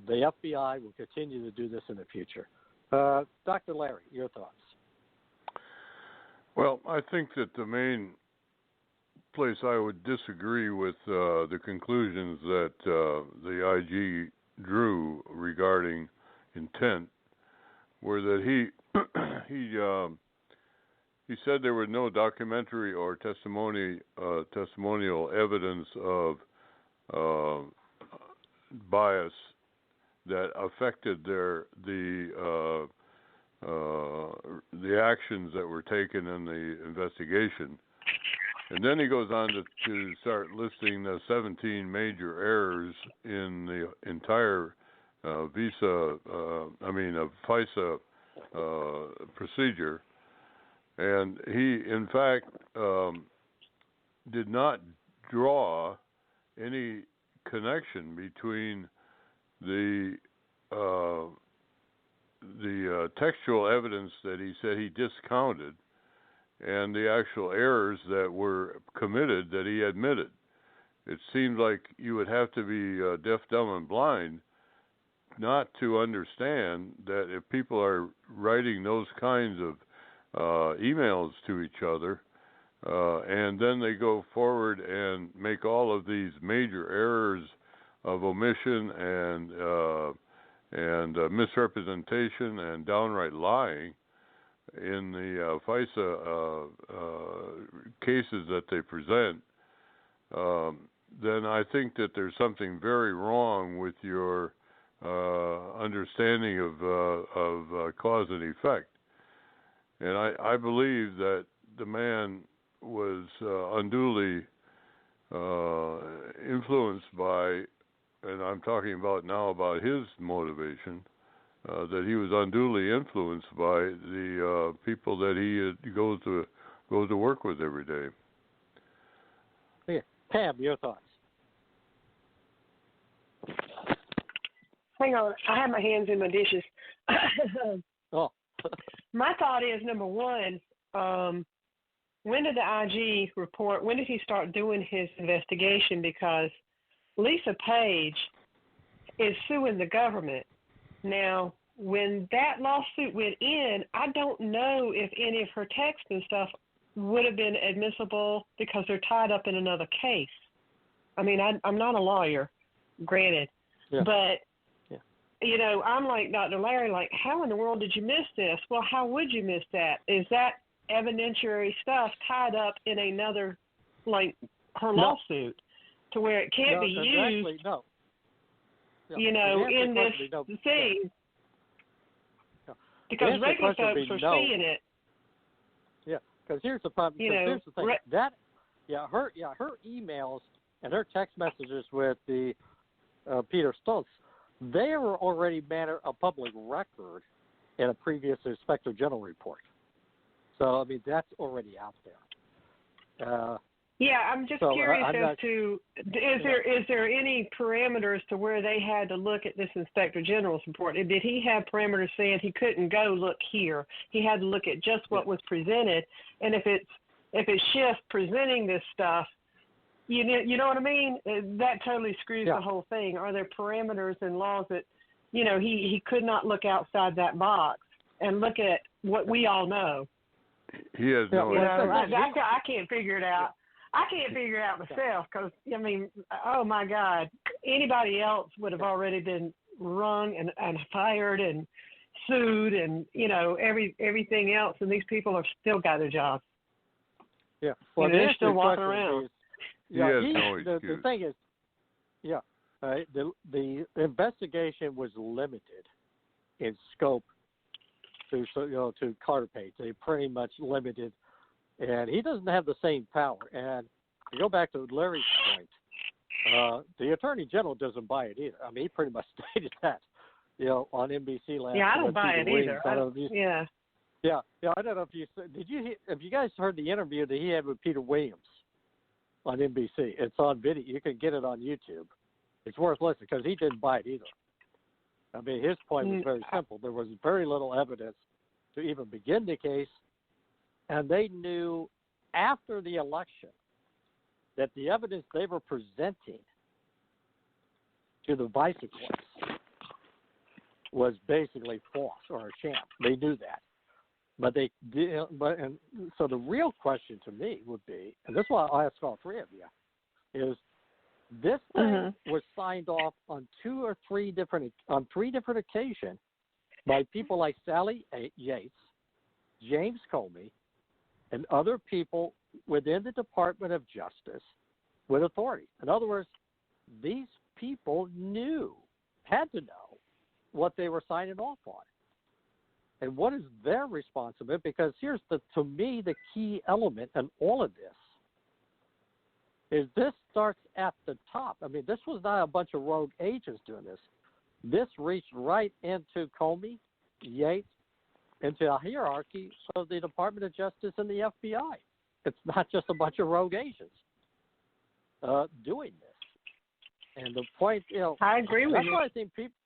the FBI will continue to do this in the future. Dr. Larry, your thoughts? Well, I think that the main place I would disagree with the conclusions that the IG drew regarding intent were that he said there was no documentary or testimonial evidence of bias that affected the actions that were taken in the investigation. And then he goes on to start listing the 17 major errors in the entire FISA procedure. And he, in fact, did not draw any connection between the textual evidence that he said he discounted and the actual errors that were committed that he admitted. It seemed like you would have to be deaf, dumb, and blind not to understand that if people are writing those kinds of emails to each other and then they go forward and make all of these major errors of omission and misrepresentation and downright lying in the FISA cases that they present, then I think that there's something very wrong with your understanding of cause and effect. And I believe that the man was unduly influenced by, and I'm talking about now about his motivation, that he was unduly influenced by the people that he goes to work with every day. Yeah. Pam, your thoughts? Hang on, I have my hands in my dishes. Oh. My thought is, number one, when did the IG report, when did he start doing his investigation? Because Lisa Page is suing the government. Now, when that lawsuit went in, I don't know if any of her texts and stuff would have been admissible because they're tied up in another case. I mean, I'm not a lawyer, granted, but I'm like Dr. Larry, like, how in the world did you miss this? Well, how would you miss that? Is that evidentiary stuff tied up in another, like her lawsuit, to where it can't be used? Actually, no. In this thing, because regular folks are seeing it. Yeah, because here's the problem. Here's the thing. Her emails and her text messages with the Peter Stoltz, they were already a public record in a previous Inspector General report. So, I mean, that's already out there. Yeah, I'm just curious is there any parameters to where they had to look at this Inspector General's report? Did he have parameters saying he couldn't go look here? He had to look at just what was presented, and if it's Schiff presenting this stuff, you know what I mean? That totally screws the whole thing. Are there parameters and laws that, he could not look outside that box and look at what we all know? He has no idea. I can't figure it out. I can't figure it out myself because, oh, my God, anybody else would have already been wrung and fired and sued and, everything else, and these people have still got their jobs. Yeah. Well, they're still walking around. The thing is, the investigation was limited in scope to Carter Page. They pretty much limited, and he doesn't have the same power. And to go back to Larry's point, the Attorney General doesn't buy it either. I mean, he pretty much stated that, on NBC last. Yeah, I don't buy it either. I don't know if you guys heard the interview that he had with Peter Williams on NBC. It's on video. You can get it on YouTube. It's worth listening because he didn't buy it either. I mean, his point was very simple. There was very little evidence to even begin the case, and they knew after the election that the evidence they were presenting to the vice courts was basically false or a sham. They knew that. But so the real question to me would be, and this is why I'll ask all three of you, is this thing was signed off on three different occasions by people like Sally Yates, James Comey, and other people within the Department of Justice with authority. In other words, these people had to know what they were signing off on. And what is their responsibility? Because here's to me, the key element in all of this is this starts at the top. I mean, this was not a bunch of rogue agents doing this. This reached right into Comey, Yates, into a hierarchy of the Department of Justice and the FBI. It's not just a bunch of rogue agents doing this. And the point, I agree with you. That's why I think people.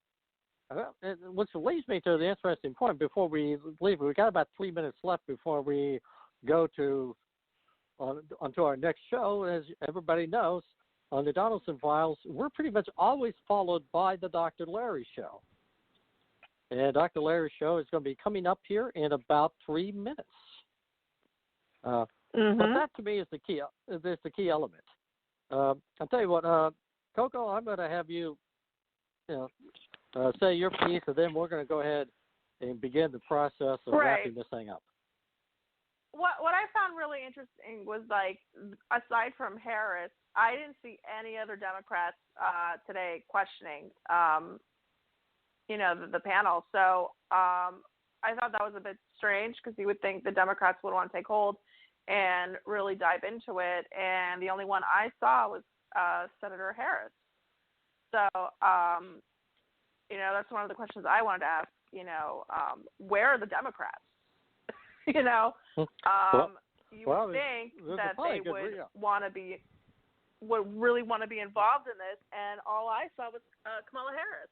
Which leads me to the interesting point before we leave. We've got about 3 minutes left before we go onto our next show. As everybody knows, on the Donelson Files, we're pretty much always followed by the Dr. Larry Show. And Dr. Larry's show is going to be coming up here in about 3 minutes. But that to me is the key. Is the key element. I'll tell you what, Coco, I'm going to have you, say your piece, and then we're going to go ahead and begin the process of wrapping this thing up. What I found really interesting was, like, aside from Harris, I didn't see any other Democrats today questioning, the panel. So I thought that was a bit strange because you would think the Democrats would want to take hold and really dive into it. And the only one I saw was Senator Harris. So, that's one of the questions I wanted to ask, where are the Democrats? You would think that they would really want to be involved in this, and all I saw was Kamala Harris.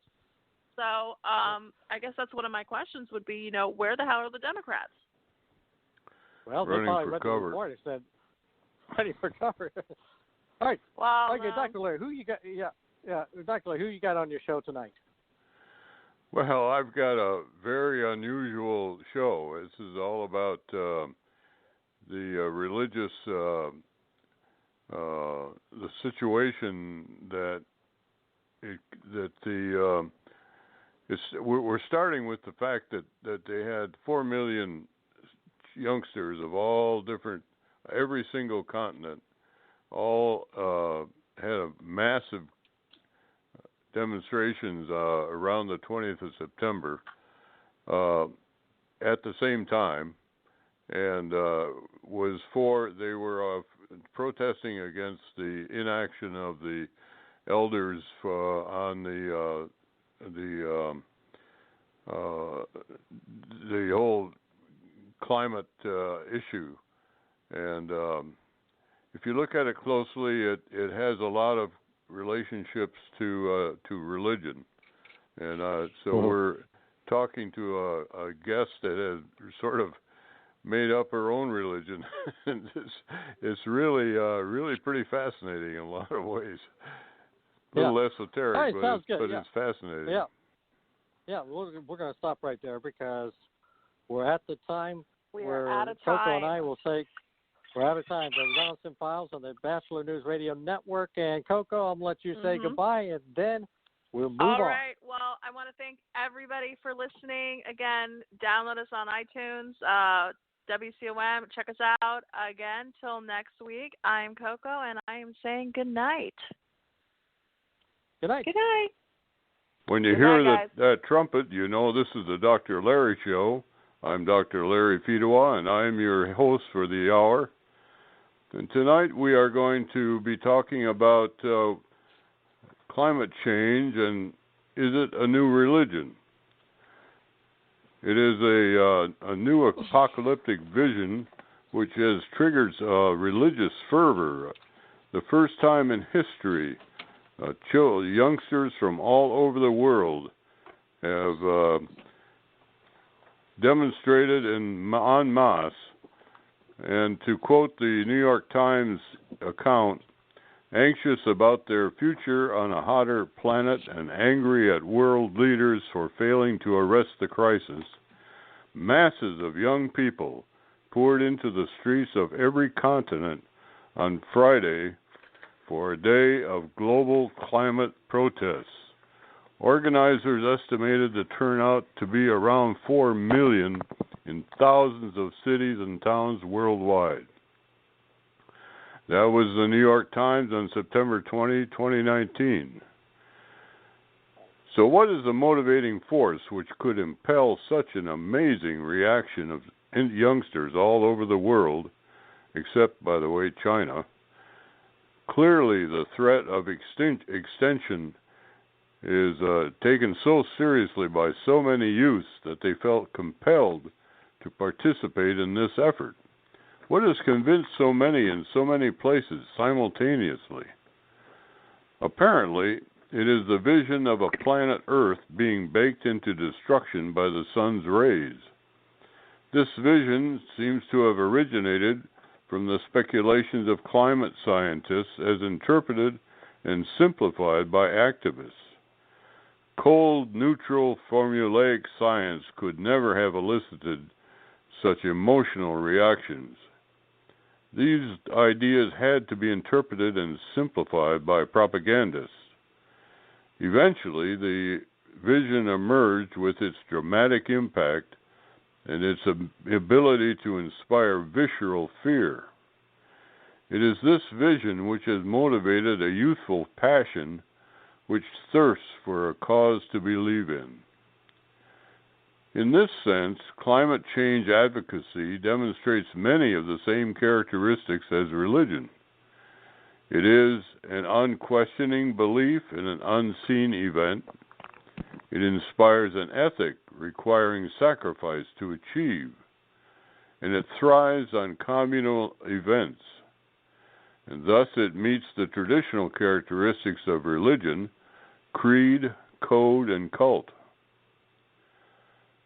So I guess that's one of my questions would be, where the hell are the Democrats? Well, they probably read the report and said, ready for cover. All right. Well, okay, Dr. Larry, who you got? Yeah, Dr. Larry, who you got on your show tonight? Well, I've got a very unusual show. This is all about the religious, the situation we're starting with the fact that they had 4 million youngsters of every single continent, all had a massive demonstrations around the 20th of September at the same time, and they were protesting against the inaction of the elders on the whole climate issue. And if you look at it closely, it has a lot of relationships to religion. And so we're talking to a guest that has sort of made up her own religion. And it's really pretty fascinating in a lot of ways. A little esoteric, but it's fascinating. Yeah. Yeah, we're going to stop right there because we're at the time where Coco and I will say we're out of time. The Donelson Files on the Bachelor News Radio Network. And Coco, I'm going to let you say goodbye, and then we'll move on. All right. Well, I want to thank everybody for listening. Again, download us on iTunes, WCOM. Check us out. Again, till next week, I'm Coco, and I am saying good night. Good night. Good night. When you hear that trumpet, you know this is the Dr. Larry Show. I'm Dr. Larry Fidois, and I'm your host for the hour. And tonight we are going to be talking about climate change and is it a new religion? It is a new apocalyptic vision which has triggered religious fervor. The first time in history, youngsters from all over the world have demonstrated en masse. And to quote the New York Times account, anxious about their future on a hotter planet and angry at world leaders for failing to arrest the crisis, masses of young people poured into the streets of every continent on Friday for a day of global climate protests. Organizers estimated the turnout to be around 4 million in thousands of cities and towns worldwide. That was the New York Times on September 20, 2019. So what is the motivating force which could impel such an amazing reaction of youngsters all over the world, except, by the way, China? Clearly, the threat of extinction is taken so seriously by so many youths that they felt compelled to participate in this effort. What has convinced so many in so many places simultaneously? Apparently, it is the vision of a planet Earth being baked into destruction by the sun's rays. This vision seems to have originated from the speculations of climate scientists as interpreted and simplified by activists. Cold, neutral, formulaic science could never have elicited such emotional reactions. These ideas had to be interpreted and simplified by propagandists. Eventually, the vision emerged with its dramatic impact and its ability to inspire visceral fear. It is this vision which has motivated a youthful passion which thirsts for a cause to believe in. In this sense, climate change advocacy demonstrates many of the same characteristics as religion. It is an unquestioning belief in an unseen event. It inspires an ethic requiring sacrifice to achieve, and it thrives on communal events. And thus it meets the traditional characteristics of religion, creed, code, and cult.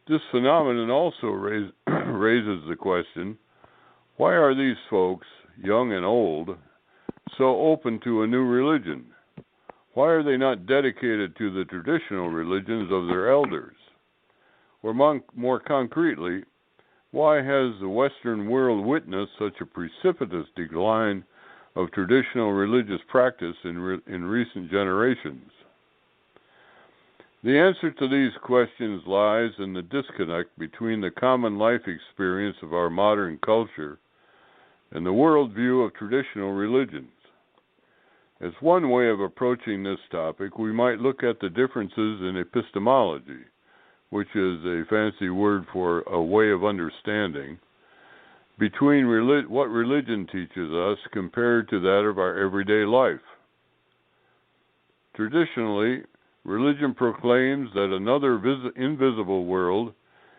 This phenomenon also raises the question, why are these folks, young and old, so open to a new religion? Why are they not dedicated to the traditional religions of their elders? Or more concretely, why has the Western world witnessed such a precipitous decline of traditional religious practice in recent generations? The answer to these questions lies in the disconnect between the common life experience of our modern culture and the worldview of traditional religions. As one way of approaching this topic, we might look at the differences in epistemology, which is a fancy word for a way of understanding, between what religion teaches us compared to that of our everyday life. Traditionally, religion proclaims that another invisible world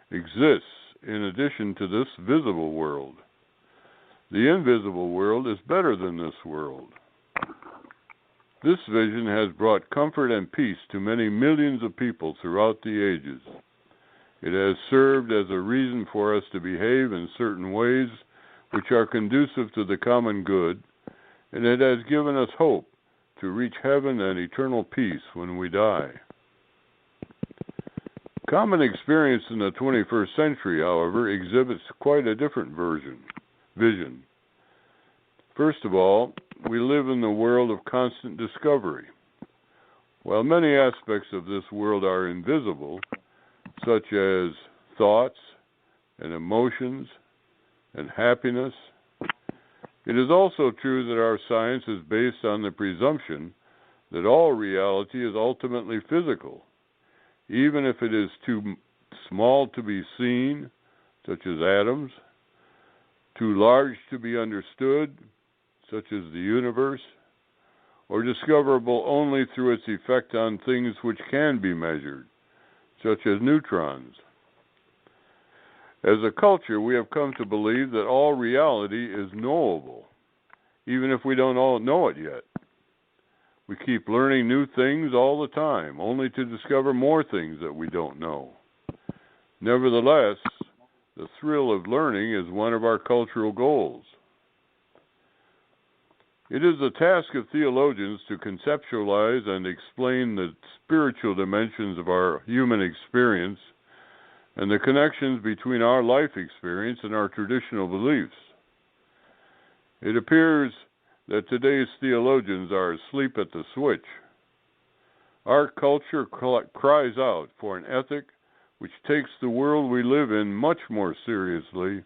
exists in addition to this visible world. The invisible world is better than this world. This vision has brought comfort and peace to many millions of people throughout the ages. It has served as a reason for us to behave in certain ways which are conducive to the common good, and it has given us hope to reach heaven and eternal peace when we die. Common experience in the 21st century, however, exhibits quite a different vision. First of all, we live in the world of constant discovery. While many aspects of this world are invisible, such as thoughts and emotions and happiness, it is also true that our science is based on the presumption that all reality is ultimately physical, even if it is too small to be seen, such as atoms, too large to be understood, such as the universe, or discoverable only through its effect on things which can be measured, such as neutrons. As a culture, we have come to believe that all reality is knowable, even if we don't all know it yet. We keep learning new things all the time, only to discover more things that we don't know. Nevertheless, the thrill of learning is one of our cultural goals. It is the task of theologians to conceptualize and explain the spiritual dimensions of our human experience and the connections between our life experience and our traditional beliefs. It appears that today's theologians are asleep at the switch. Our culture cries out for an ethic which takes the world we live in much more seriously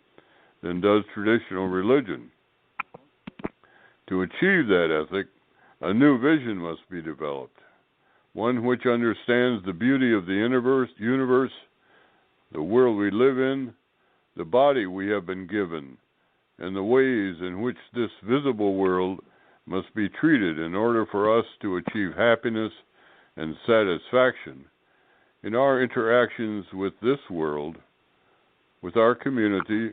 than does traditional religion. To achieve that ethic, a new vision must be developed, one which understands the beauty of the universe, the world we live in, the body we have been given, and the ways in which this visible world must be treated in order for us to achieve happiness and satisfaction in our interactions with this world, with our community,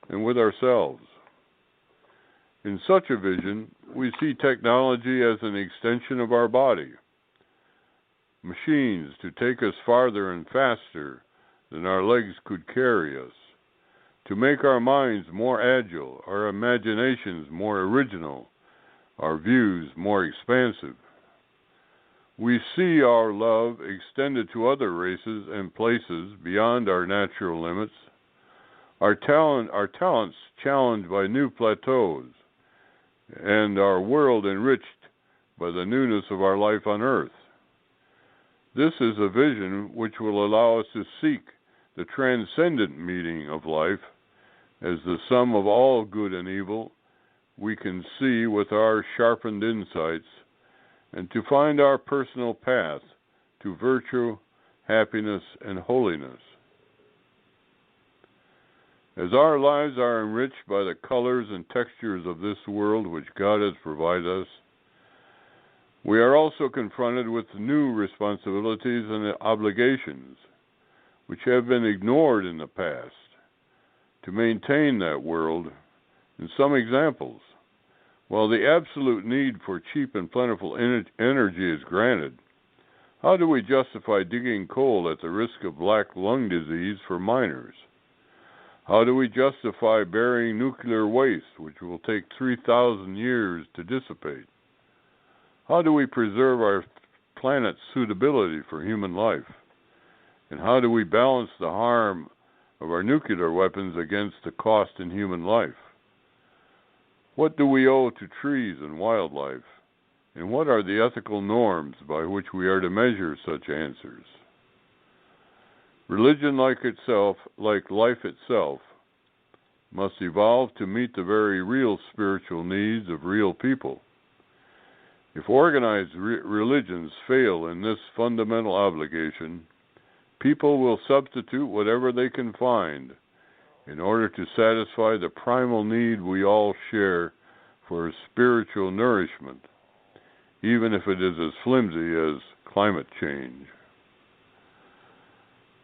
and with ourselves. In such a vision, we see technology as an extension of our body, machines to take us farther and faster than our legs could carry us, to make our minds more agile, our imaginations more original, our views more expansive. We see our love extended to other races and places beyond our natural limits, our talents challenged by new plateaus, and our world enriched by the newness of our life on earth. This is a vision which will allow us to seek the transcendent meaning of life as the sum of all good and evil we can see with our sharpened insights, and to find our personal path to virtue, happiness, and holiness. As our lives are enriched by the colors and textures of this world which God has provided us, we are also confronted with new responsibilities and obligations which have been ignored in the past to maintain that world. In some examples, while the absolute need for cheap and plentiful energy is granted, how do we justify digging coal at the risk of black lung disease for miners? How do we justify burying nuclear waste, which will take 3,000 years to dissipate? How do we preserve our planet's suitability for human life? And how do we balance the harm of our nuclear weapons against the cost in human life? What do we owe to trees and wildlife? And what are the ethical norms by which we are to measure such answers? Religion, like life itself, must evolve to meet the very real spiritual needs of real people. If organized religions fail in this fundamental obligation, people will substitute whatever they can find in order to satisfy the primal need we all share for spiritual nourishment, even if it is as flimsy as climate change.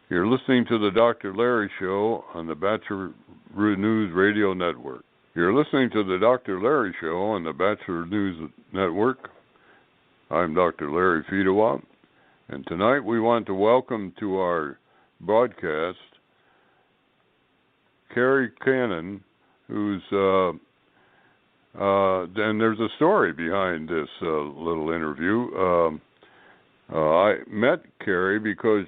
You're listening to the Dr. Larry Show on the Bachelor News Radio Network. You're listening to the Dr. Larry Show on the Bachelor News Network. I'm Dr. Larry Fedewa, and tonight we want to welcome to our broadcast Carrie Cannon, who's and there's a story behind this little interview. I met Carrie because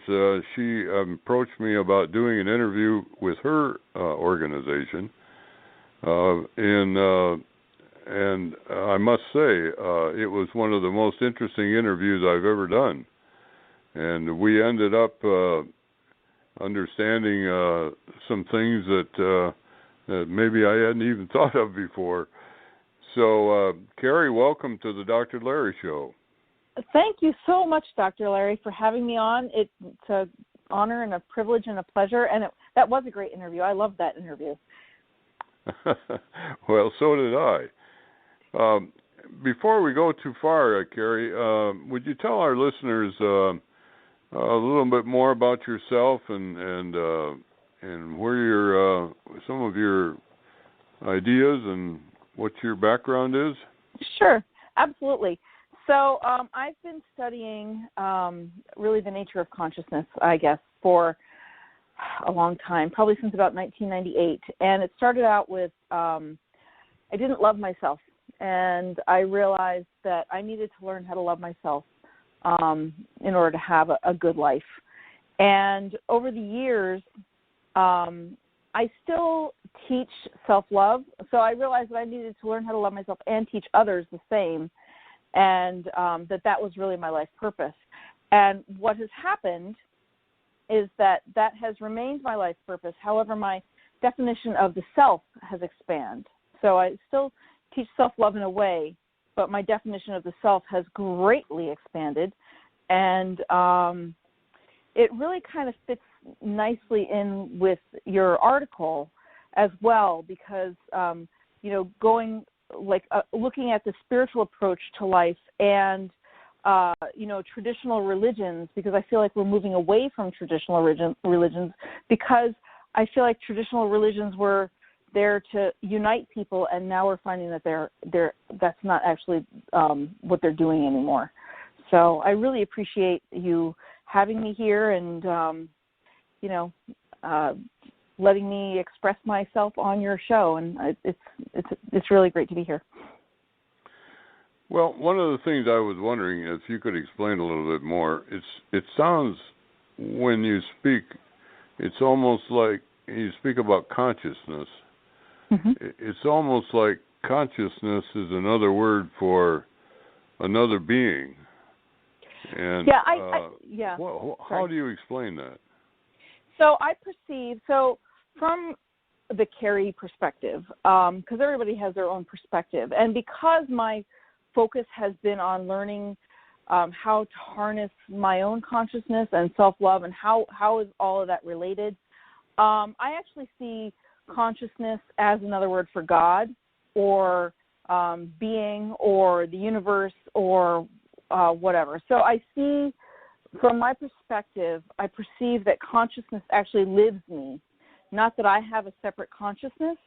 she approached me about doing an interview with her organization, and I must say it was one of the most interesting interviews I've ever done. And we ended up understanding some things that maybe I hadn't even thought of before. So, Carrie, welcome to the Dr. Larry Show. Thank you so much, Dr. Larry, for having me on. It's an honor and a privilege and a pleasure, and that was a great interview. I loved that interview. Well, so did I. Before we go too far, Carrie, would you tell our listeners a little bit more about yourself and where your some of your ideas and what your background is? Sure, absolutely. So I've been studying really the nature of consciousness, I guess, for a long time, probably since about 1998. And it started out with I didn't love myself, and I realized that I needed to learn how to love myself in order to have a good life. And over the years, I still teach self-love, so I realized that I needed to learn how to love myself and teach others the same, and that was really my life purpose. And what has happened is that has remained my life purpose. However, my definition of the self has expanded. So I still teach self-love in a way, but my definition of the self has greatly expanded, and it really kind of fits nicely in with your article as well, because going looking at the spiritual approach to life and traditional religions, because I feel like we're moving away from traditional religions, because I feel like traditional religions were there to unite people, and now we're finding that that's not actually what they're doing anymore. So I really appreciate you having me here and letting me express myself on your show, and it's really great to be here. Well, one of the things I was wondering if you could explain a little bit more. It sounds, when you speak, it's almost like you speak about consciousness. Mm-hmm. It's almost like consciousness is another word for another being. And yeah, how do you explain that? So I perceive, from the Carrie perspective, because everybody has their own perspective, and because my focus has been on learning how to harness my own consciousness and self-love, and how is all of that related, I actually see consciousness as another word for God, or being, or the universe, or whatever. So I see, from my perspective, I perceive that consciousness actually lives me. Not that I have a separate consciousness,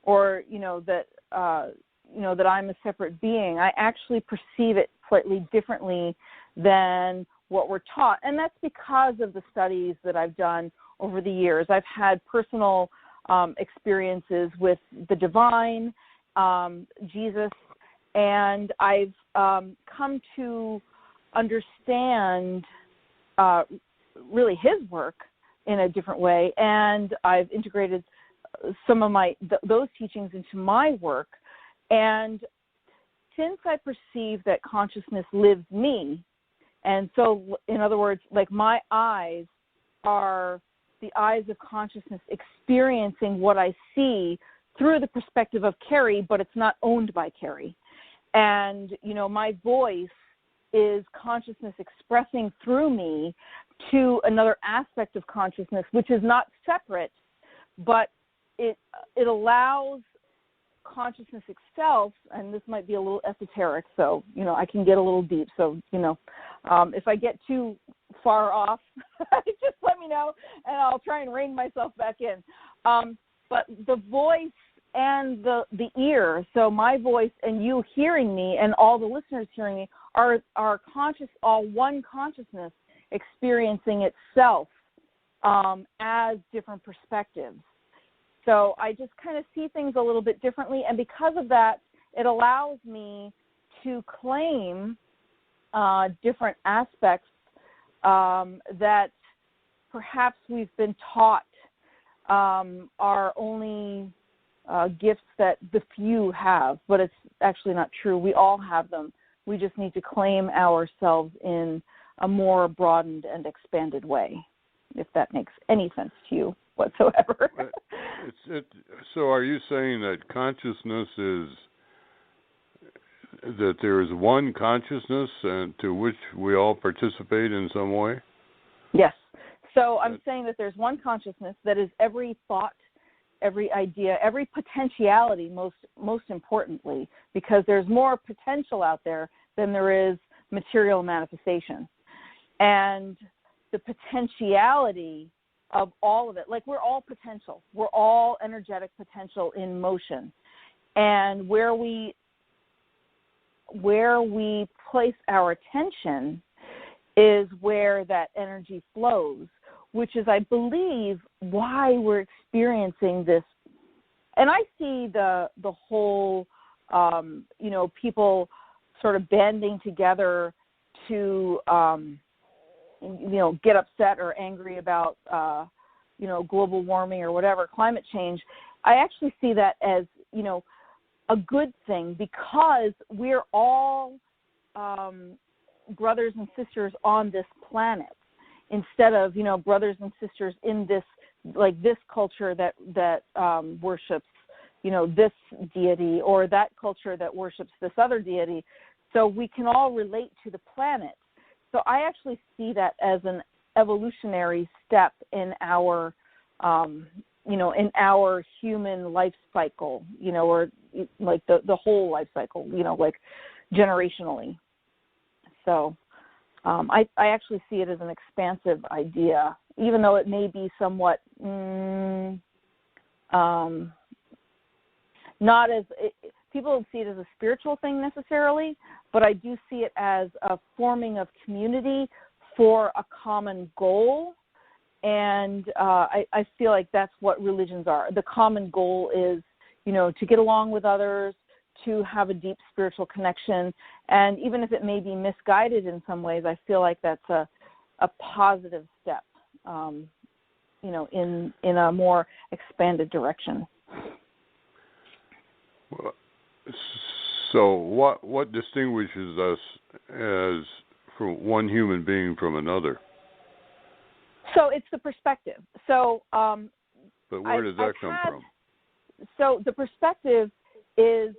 or that I'm a separate being. I actually perceive it slightly differently than what we're taught, and that's because of the studies that I've done over the years. I've had personal experiences with the divine, Jesus, and I've come to understand really his work in a different way, and I've integrated some of those teachings into my work. And since I perceive that consciousness lives me, and so in other words, like my eyes are the eyes of consciousness experiencing what I see through the perspective of Carrie, but it's not owned by Carrie. And, my voice is consciousness expressing through me to another aspect of consciousness, which is not separate, but it allows consciousness itself, and this might be a little esoteric, so, I can get a little deep. So, if I get too far off, just let me know, and I'll try and rein myself back in. But the voice and the ear, so my voice and you hearing me and all the listeners hearing me are all one consciousness experiencing itself as different perspectives. So I just kind of see things a little bit differently, and because of that, it allows me to claim different aspects that perhaps we've been taught are only gifts that the few have, but it's actually not true. We all have them. We just need to claim ourselves in a more broadened and expanded way, if that makes any sense to you whatsoever. So are you saying that consciousness is that there is one consciousness and to which we all participate in some way? Yes. So I'm saying that there's one consciousness that is every thought, every idea, every potentiality, most importantly, because there's more potential out there than there is material manifestation. And the potentiality of all of it, like we're all potential. We're all energetic potential in motion. And where we place our attention is where that energy flows, which is, I believe, why we're experiencing this. And I see the whole, people sort of banding together to, get upset or angry about, global warming or whatever, climate change. I actually see that as, a good thing, because we're all brothers and sisters on this planet, instead of, brothers and sisters in this, like this culture that worships, this deity, or that culture that worships this other deity. So we can all relate to the planet. So I actually see that as an evolutionary step in our, in our human life cycle, or like the whole life cycle, like generationally. So I actually see it as an expansive idea, even though it may be somewhat not as people don't see it as a spiritual thing necessarily, but I do see it as a forming of community for a common goal. And I feel like that's what religions are. The common goal is, to get along with others, to have a deep spiritual connection. And even if it may be misguided in some ways, I feel like that's a positive step, in a more expanded direction. So what distinguishes us as from one human being from another? So it's the perspective. So, but where does that come from? So the perspective is,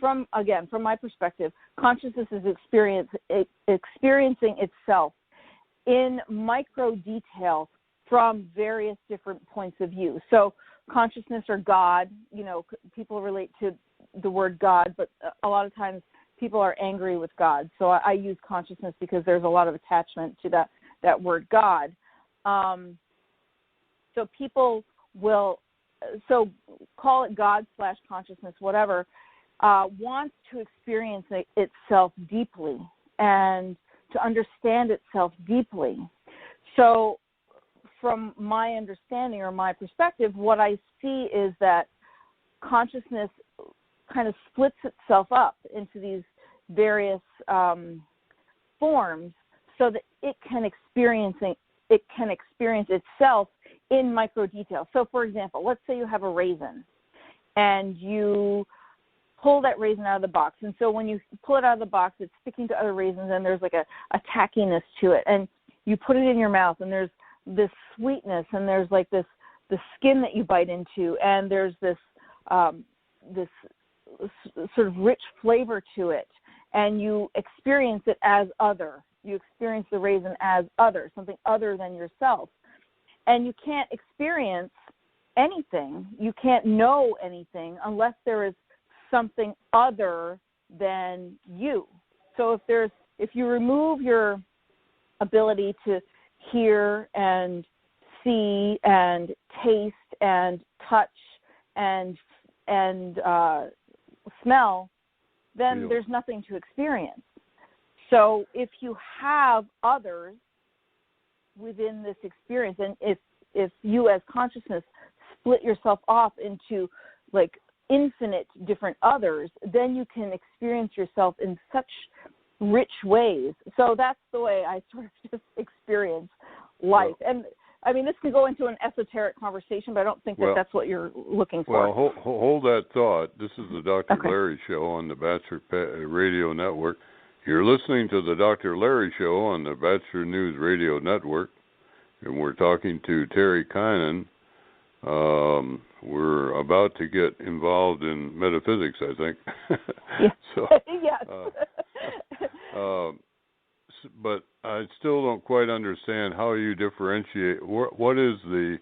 from my perspective, consciousness is experiencing itself in micro detail from various different points of view. So consciousness or God, people relate to the word God, but a lot of times people are angry with God. So I use consciousness because there's a lot of attachment to that word God. So people will, so call it God / consciousness, whatever, wants to experience itself deeply and to understand itself deeply. So from my understanding or my perspective, what I see is that consciousness kind of splits itself up into these various forms so that it can experience itself in micro detail. So, for example, let's say you have a raisin and you pull that raisin out of the box. And so when you pull it out of the box, it's sticking to other raisins and there's like a tackiness to it. And you put it in your mouth and there's this sweetness and there's like the skin that you bite into and there's this sort of rich flavor to it. And you experience it as other. You experience the raisin as other, something other than yourself. And you can't experience anything. You can't know anything unless there is something other than you. So if you remove your ability to hear and see and taste and touch and smell, then there's nothing to experience. So if you have others within this experience, and if you as consciousness split yourself off into like infinite different others, then you can experience yourself in such rich ways. So that's the way I sort of just experience life. And I mean, this can go into an esoteric conversation, but I don't think that's what you're looking for. Well, hold that thought. This is the Dr. Larry Show on the Bachelor Radio Network. You're listening to the Dr. Larry Show on the Bachelor News Radio Network, and we're talking to Terry Kynan. We're about to get involved in metaphysics, I think. Yes. So, yes. But I still don't quite understand how you differentiate. What is the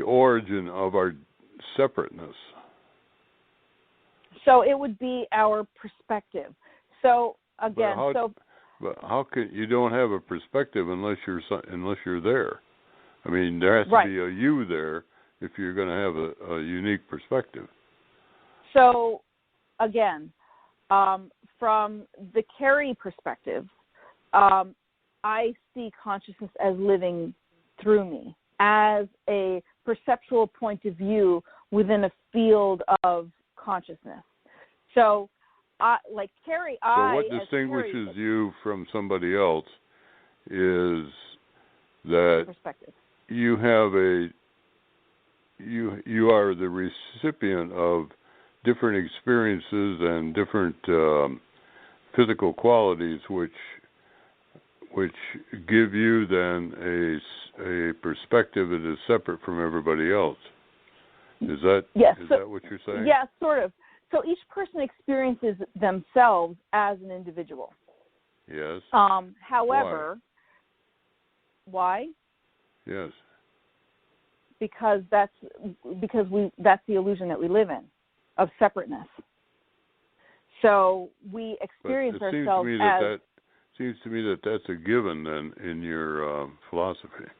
origin of our separateness? So it would be our perspective. So again, but how can you don't have a perspective unless you're there? I mean, there has to be a you there if you're going to have a unique perspective. So again, from the Carrie perspective, I see consciousness as living through me, as a perceptual point of view within a field of consciousness. So, like Carrie, So what distinguishes you from somebody else is that you have you are the recipient of different experiences and different physical qualities which give you then a perspective that is separate from everybody else. Is that that what you're saying? Yeah, sort of. So each person experiences themselves as an individual. Yes. However, why? Yes. Because that's the illusion that we live in, of separateness. So we experience ourselves as. Seems to me that that's a given then in your philosophy.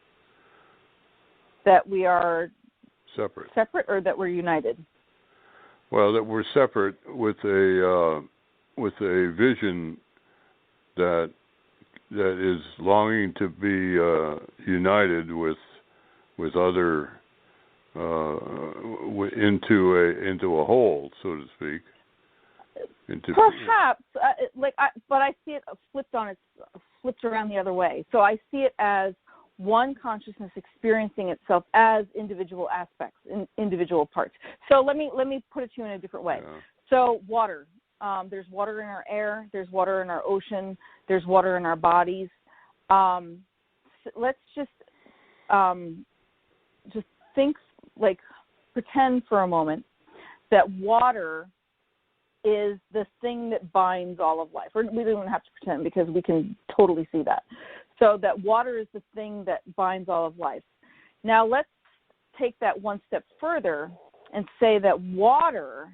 That we are separate, or that we're united. Well, that we're separate with a vision that is longing to be united with other into a whole, so to speak. Perhaps, but I see it flipped around the other way. So I see it as one consciousness experiencing itself as individual aspects, individual parts. So let me put it to you in a different way. Yeah. So water, there's water in our air, there's water in our ocean, there's water in our bodies. Let's just think, pretend for a moment that water is the thing that binds all of life. Or we don't even have to pretend because we can totally see that. So that water is the thing that binds all of life. Now let's take that one step further and say that water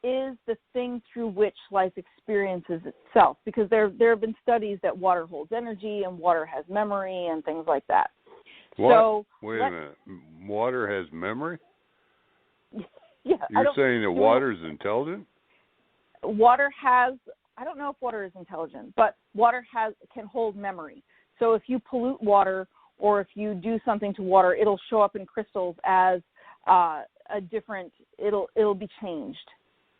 is the thing through which life experiences itself, because there have been studies that water holds energy and water has memory and things like that. What? So wait a minute. Water has memory? Yeah. You're saying that water is intelligent? Water has, I don't know if water is intelligent, but water can hold memory. So if you pollute water or if you do something to water, it'll show up in crystals as a different, it'll be changed.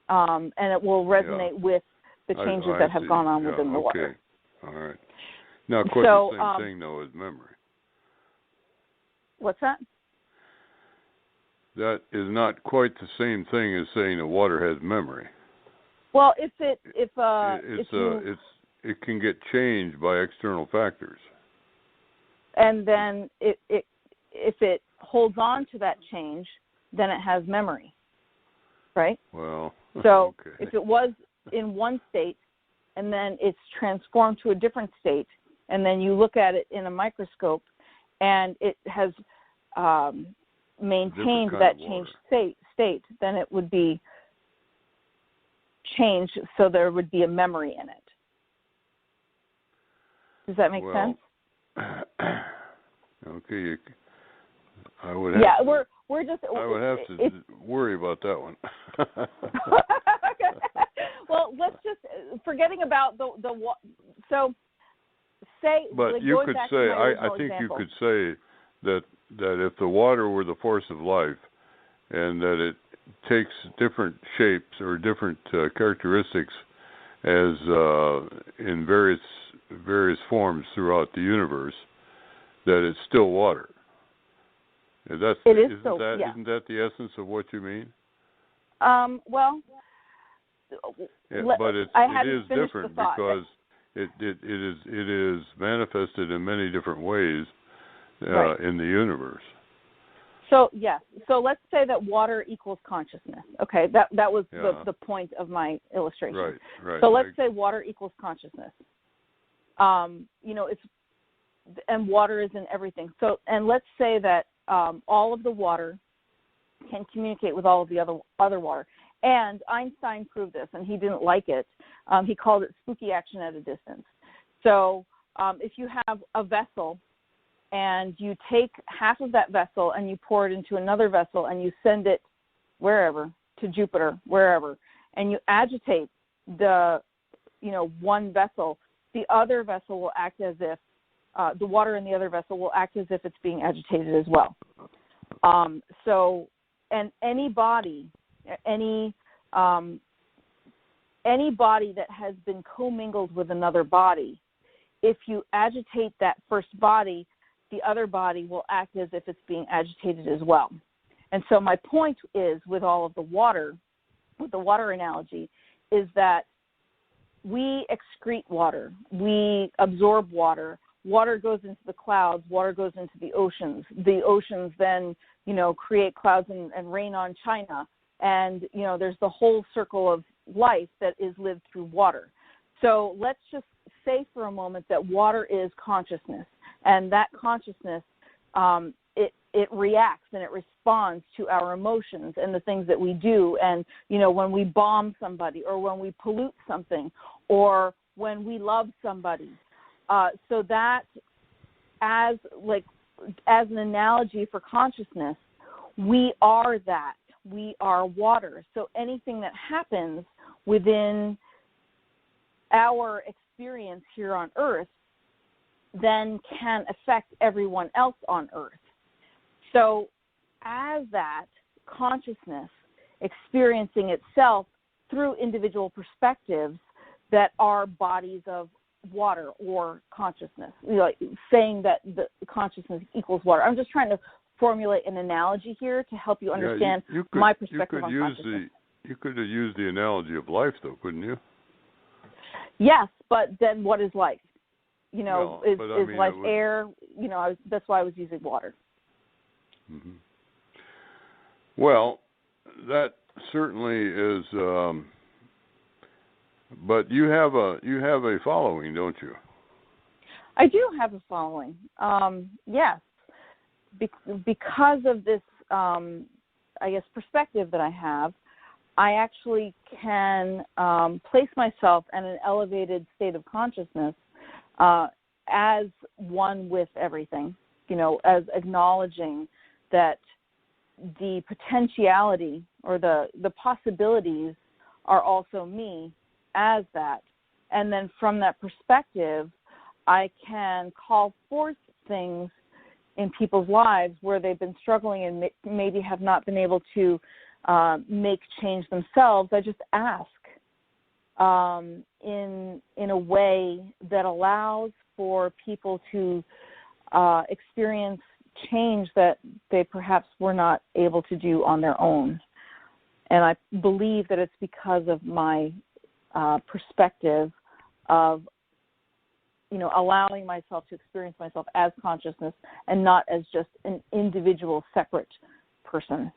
And it will resonate with the changes that have gone on within the water. All right. Now, of course, the same thing, though, is memory. What's that? That is not quite the same thing as saying that water has memory. Well, it can get changed by external factors. And then if it holds on to that change, then it has memory, right? Well, so okay. If it was in one state and then it's transformed to a different state, and then you look at it in a microscope, and it has maintained that changed state, then it would be changed so there would be a memory in it. Does that make sense? Okay. I would have we're just. I would have to worry about that one. Well, let's just forgetting about the so say. But like, you could say I think example. you could say that if the water were the force of life, and that it takes different shapes or different characteristics as in various forms throughout the universe, that it's still water. Isn't that the essence of what you mean? Well, but it is different because it is manifested in many different ways in the universe. So yes. So let's say that water equals consciousness. Okay, that was the point of my illustration. Right. So let's say water equals consciousness. It's and water is in everything. So and let's say that all of the water can communicate with all of the other water. And Einstein proved this, and he didn't like it. He called it spooky action at a distance. So if you have a vessel and you take half of that vessel and you pour it into another vessel and you send it wherever, to Jupiter, wherever, and you agitate the one vessel, the other vessel will act as if the water in the other vessel will act as if it's being agitated as well. And any body that has been commingled with another body, if you agitate that first body, the other body will act as if it's being agitated as well. And so my point is, with all of the water, with the water analogy, is that we excrete water, we absorb water. Water goes into the clouds, water goes into the oceans. The oceans then, create clouds and rain on China. And, there's the whole circle of life that is lived through water. So let's just say for a moment that water is consciousness. And that consciousness, it reacts and it responds to our emotions and the things that we do. And, when we bomb somebody or when we pollute something or when we love somebody. So that as an analogy for consciousness, we are that. We are water. So anything that happens within our experience here on Earth then can affect everyone else on Earth. So as that consciousness experiencing itself through individual perspectives that are bodies of water or consciousness, saying that the consciousness equals water. I'm just trying to formulate an analogy here to help you understand my perspective on consciousness. You could have used the analogy of life, though, couldn't you? Yes, but then what is life? Is life air? That's why I was using water. Mm-hmm. Well, that certainly is. But you have a following, don't you? I do have a following. Yes, because of this, perspective that I have, I actually can place myself in an elevated state of consciousness as one with everything. As acknowledging that the potentiality or the possibilities are also me. As that, and then from that perspective, I can call forth things in people's lives where they've been struggling and maybe have not been able to make change themselves. I just ask in a way that allows for people to experience change that they perhaps were not able to do on their own. And I believe that it's because of my perspective of, allowing myself to experience myself as consciousness and not as just an individual separate person.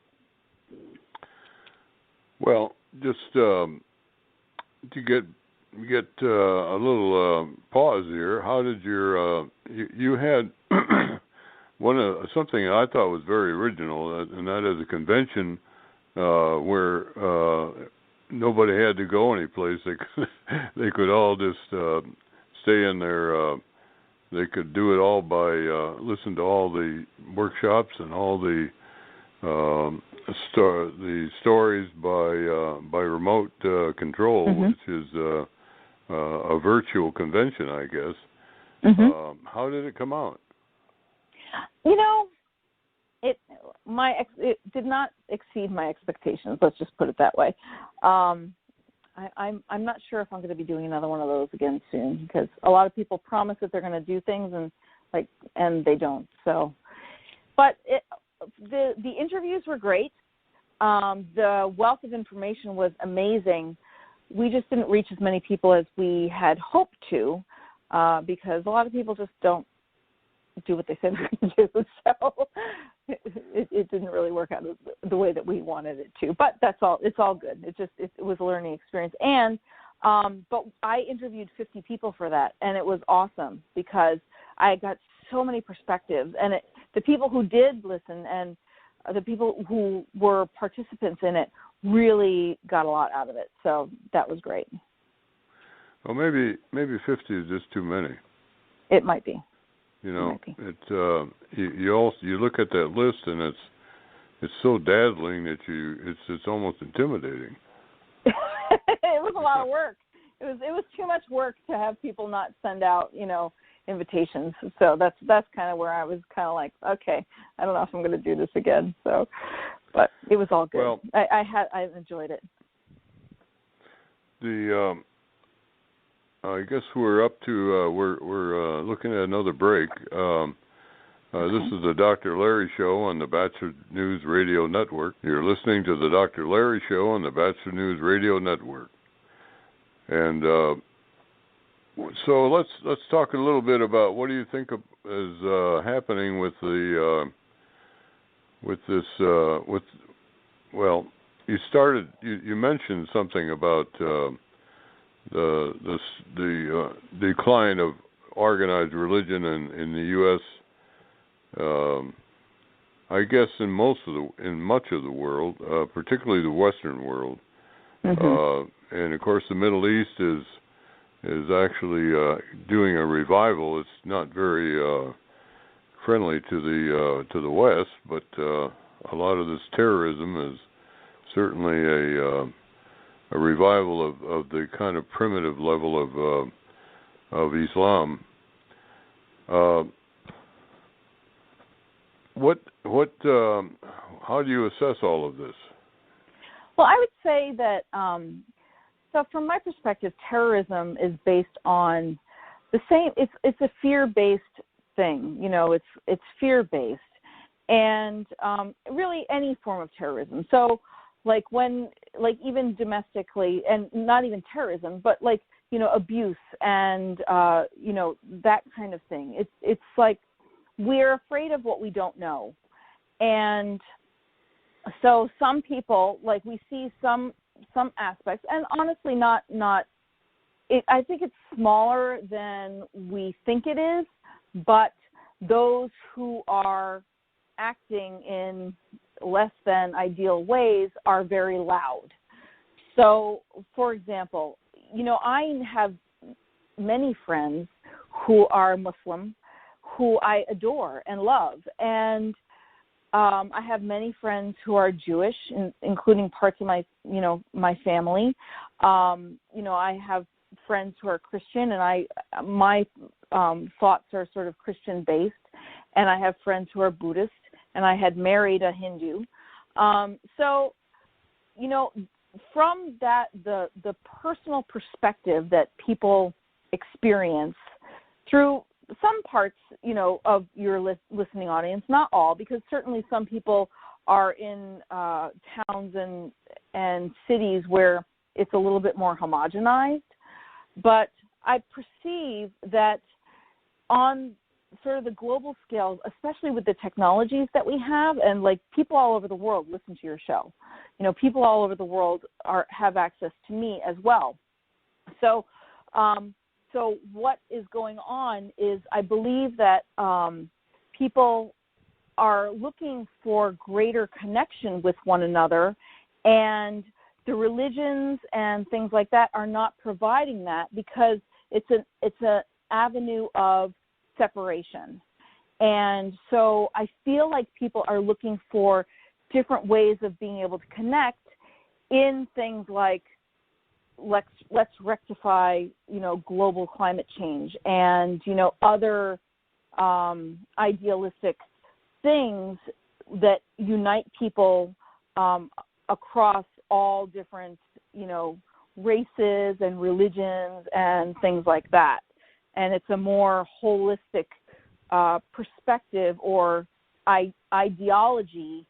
Well, just to get a little pause here, how did your you had something I thought was very original, and that is a convention where nobody had to go anyplace. They could all just stay in their. They could do it all by listen to all the workshops and all the stories by remote control, which is a virtual convention, I guess. How did it come out? It did not exceed my expectations. Let's just put it that way. I'm not sure if I'm going to be doing another one of those again soon, because a lot of people promise that they're going to do things and they don't. So, but the interviews were great. The wealth of information was amazing. We just didn't reach as many people as we had hoped to, because a lot of people just don't do what they said they're going to do. So it didn't really work out the way that we wanted it to. But that's all. It's all good. It was a learning experience. And but I interviewed 50 people for that, and it was awesome because I got so many perspectives. And the people who did listen and the people who were participants in it really got a lot out of it. So that was great. Well, maybe 50 is just too many. It might be. You look at that list and it's so dazzling that it's almost intimidating. It was a lot of work. It was too much work to have people not send out, invitations. So that's kind of where I was kind of like, okay, I don't know if I'm going to do this again. So, but it was all good. Well, I enjoyed it. I guess we're up to we're looking at another break. This is the Dr. Larry Show on the Bachelor News Radio Network. You're listening to the Dr. Larry Show on the Bachelor News Radio Network. And so let's talk a little bit about what do you think is happening with the you mentioned something about the decline of organized religion in the U.S. I guess in much of the world, particularly the Western world, and of course the Middle East is actually doing a revival. It's not very friendly to the West, but a lot of this terrorism is certainly a revival of the kind of primitive level of Islam. How do you assess all of this? Well, I would say that so from my perspective, terrorism is based on the same. It's a fear-based thing. It's fear-based, and really any form of terrorism. So. Even domestically, and not even terrorism, but abuse and that kind of thing. It's like we're afraid of what we don't know, and so some people we see some aspects, and honestly, not. I think it's smaller than we think it is, but those who are acting in less than ideal ways are very loud. So, for example, I have many friends who are Muslim, who I adore and love, and I have many friends who are Jewish, including parts of my family. I have friends who are Christian, and my thoughts are sort of Christian based, and I have friends who are Buddhist. And I had married a Hindu. So, from that, the personal perspective that people experience through some parts, of your listening audience, not all, because certainly some people are in towns and cities where it's a little bit more homogenized. But I perceive that on sort of the global scale, especially with the technologies that we have, and people all over the world listen to your show. People all over the world have access to me as well. So, so what is going on is I believe that people are looking for greater connection with one another, and the religions and things like that are not providing that because it's an avenue of separation. And so I feel like people are looking for different ways of being able to connect in things like let's rectify, global climate change and, other idealistic things that unite people across all different, races and religions and things like that. And it's a more holistic perspective or ideology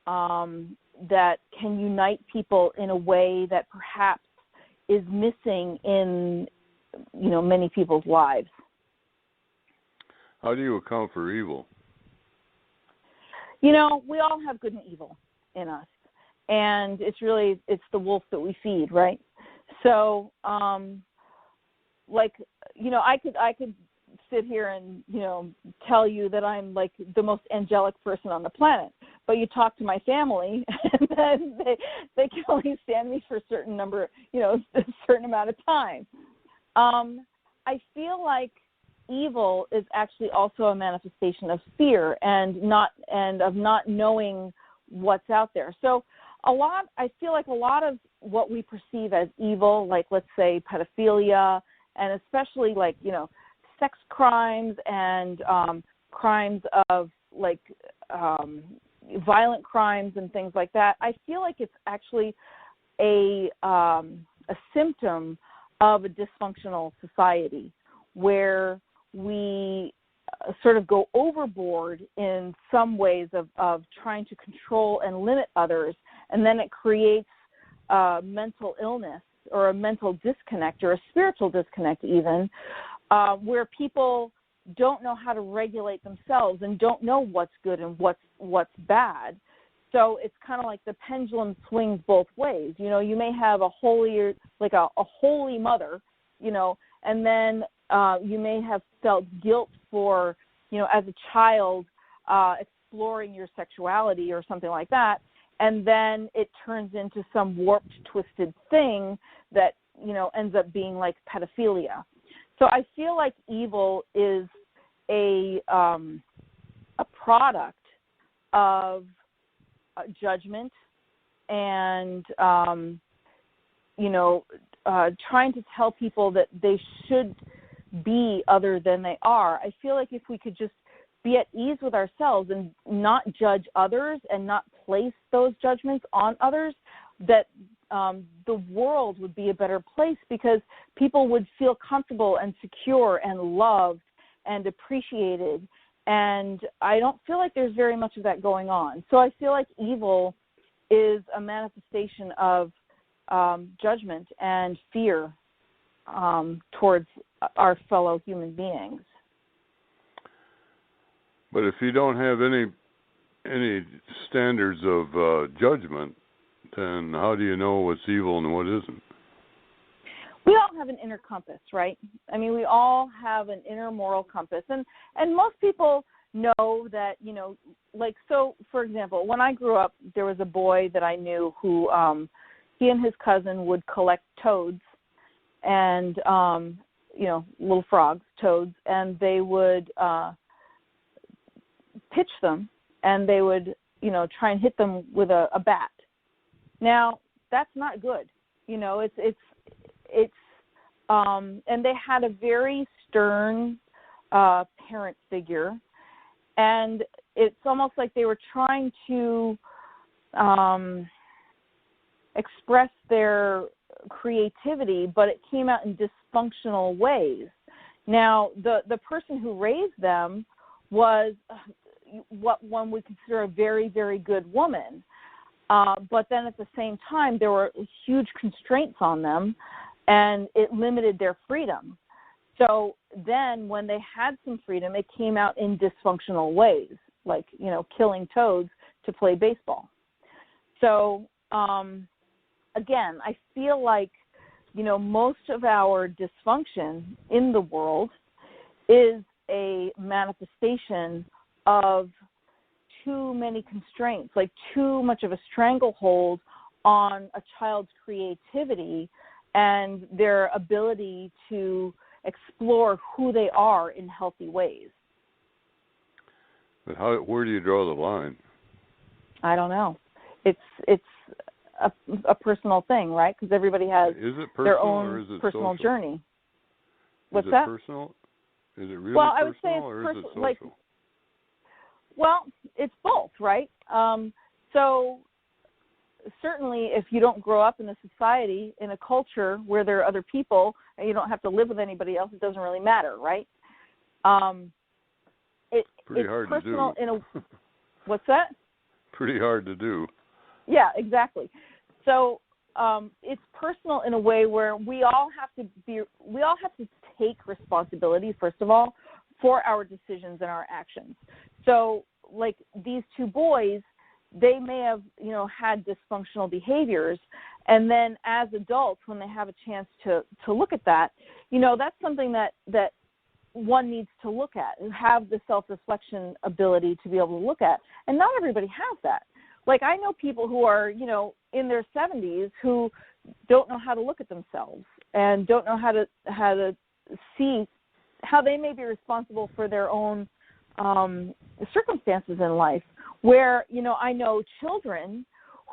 that can unite people in a way that perhaps is missing in, many people's lives. How do you account for evil? We all have good and evil in us. And it's the wolf that we feed, right? So, I could sit here and, tell you that I'm like the most angelic person on the planet. But you talk to my family, and then they can only stand me for a certain number, a certain amount of time. I feel like evil is actually also a manifestation of fear and of not knowing what's out there. So I feel like a lot of what we perceive as evil, like let's say pedophilia, and especially like, sex crimes and crimes of like violent crimes and things like that, I feel like it's actually a symptom of a dysfunctional society where we sort of go overboard in some ways of trying to control and limit others, and then it creates mental illness or a mental disconnect or a spiritual disconnect even, where people don't know how to regulate themselves and don't know what's good and what's bad. So it's kind of like the pendulum swings both ways. You may have a holy mother, and then you may have felt guilt for, as a child, exploring your sexuality or something like that, and then it turns into some warped, twisted thing that, ends up being like pedophilia. So I feel like evil is a product of judgment and, trying to tell people that they should be other than they are. I feel like if we could just be at ease with ourselves and not judge others and not place those judgments on others, that the world would be a better place because people would feel comfortable and secure and loved and appreciated. And I don't feel like there's very much of that going on. So I feel like evil is a manifestation of judgment and fear towards our fellow human beings. But if you don't have any standards of judgment, then how do you know what's evil and what isn't? We all have an inner compass, right? I mean, we all have an inner moral compass. And most people know that, so, for example, when I grew up, there was a boy that I knew who he and his cousin would collect toads and, little frogs, toads, and they would pitch them and they would, try and hit them with a bat. Now, that's not good. And they had a very stern parent figure, and it's almost like they were trying to express their creativity, but it came out in dysfunctional ways. Now, the person who raised them was what one would consider a very, very good woman. But then at the same time, there were huge constraints on them, and it limited their freedom. So then when they had some freedom, it came out in dysfunctional ways, like, killing toads to play baseball. So, again, I feel like, most of our dysfunction in the world is a manifestation of too many constraints, like too much of a stranglehold on a child's creativity and their ability to explore who they are in healthy ways. But where do you draw the line? I don't know. It's a personal thing, right? Because everybody has their own personal social? Journey. What's is it that? Personal? Is it really I would say personal, or is it social? like, well, it's both, right? So certainly if you don't grow up in a society, in a culture where there are other people and you don't have to live with anybody else, it doesn't really matter, right? Pretty hard to do. What's that? Pretty hard to do. Yeah, exactly. So it's personal in a way where we all have to take responsibility, first of all, for our decisions and our actions. So like these two boys, they may have, had dysfunctional behaviors, and then as adults, when they have a chance to look at that, that's something that one needs to look at and have the self-reflection ability to be able to look at. And not everybody has that. Like I know people who are, in their 70s who don't know how to look at themselves and don't know how to see how they may be responsible for their own circumstances in life. Where, I know children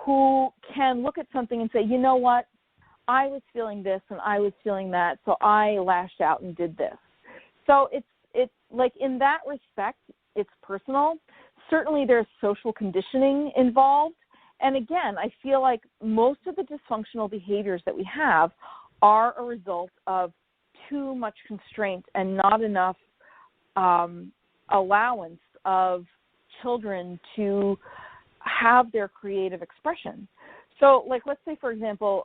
who can look at something and say, you know what, I was feeling this and I was feeling that, so I lashed out and did this. So it's like in that respect, it's personal. Certainly there's social conditioning involved. And again, I feel like most of the dysfunctional behaviors that we have are a result of too much constraint and not enough allowance of children to have their creative expression. So, like, let's say, for example,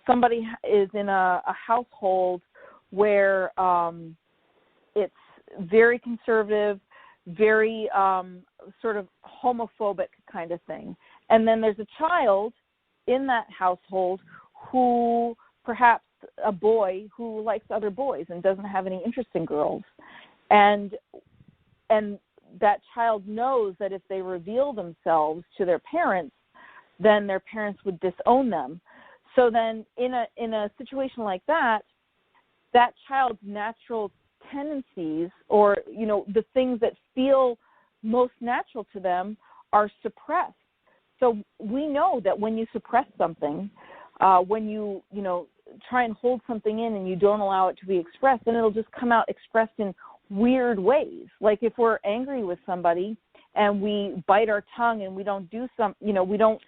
somebody is in a household where it's very conservative, very sort of homophobic kind of thing. And then there's a child in that household who perhaps a boy who likes other boys and doesn't have any interest in girls. And that child knows that if they reveal themselves to their parents, then their parents would disown them. So then in a situation like that child's natural tendencies or, the things that feel most natural to them are suppressed. So we know that when you suppress something, when you try and hold something in and you don't allow it to be expressed, then it'll just come out expressed in weird ways. Like if we're angry with somebody and we bite our tongue and we don't do we don't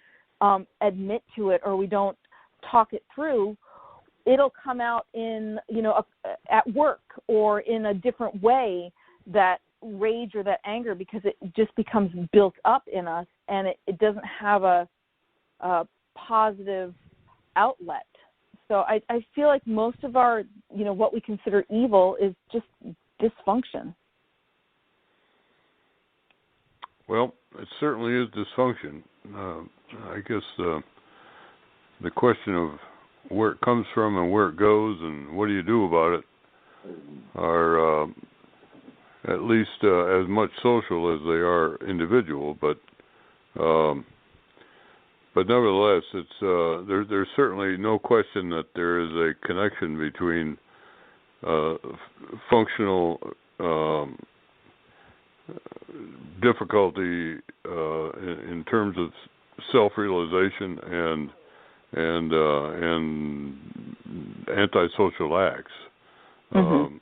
admit to it or we don't talk it through, it'll come out in, at work or in a different way, that rage or that anger, because it just becomes built up in us and it doesn't have a positive outlet. So I feel like most of our, what we consider evil is just dysfunction. Well, it certainly is dysfunction. I guess the question of where it comes from and where it goes and what do you do about it are at least as much social as they are individual. But nevertheless, it's there's certainly no question that there is a connection between functional difficulty in terms of self-realization and antisocial acts. Mm-hmm.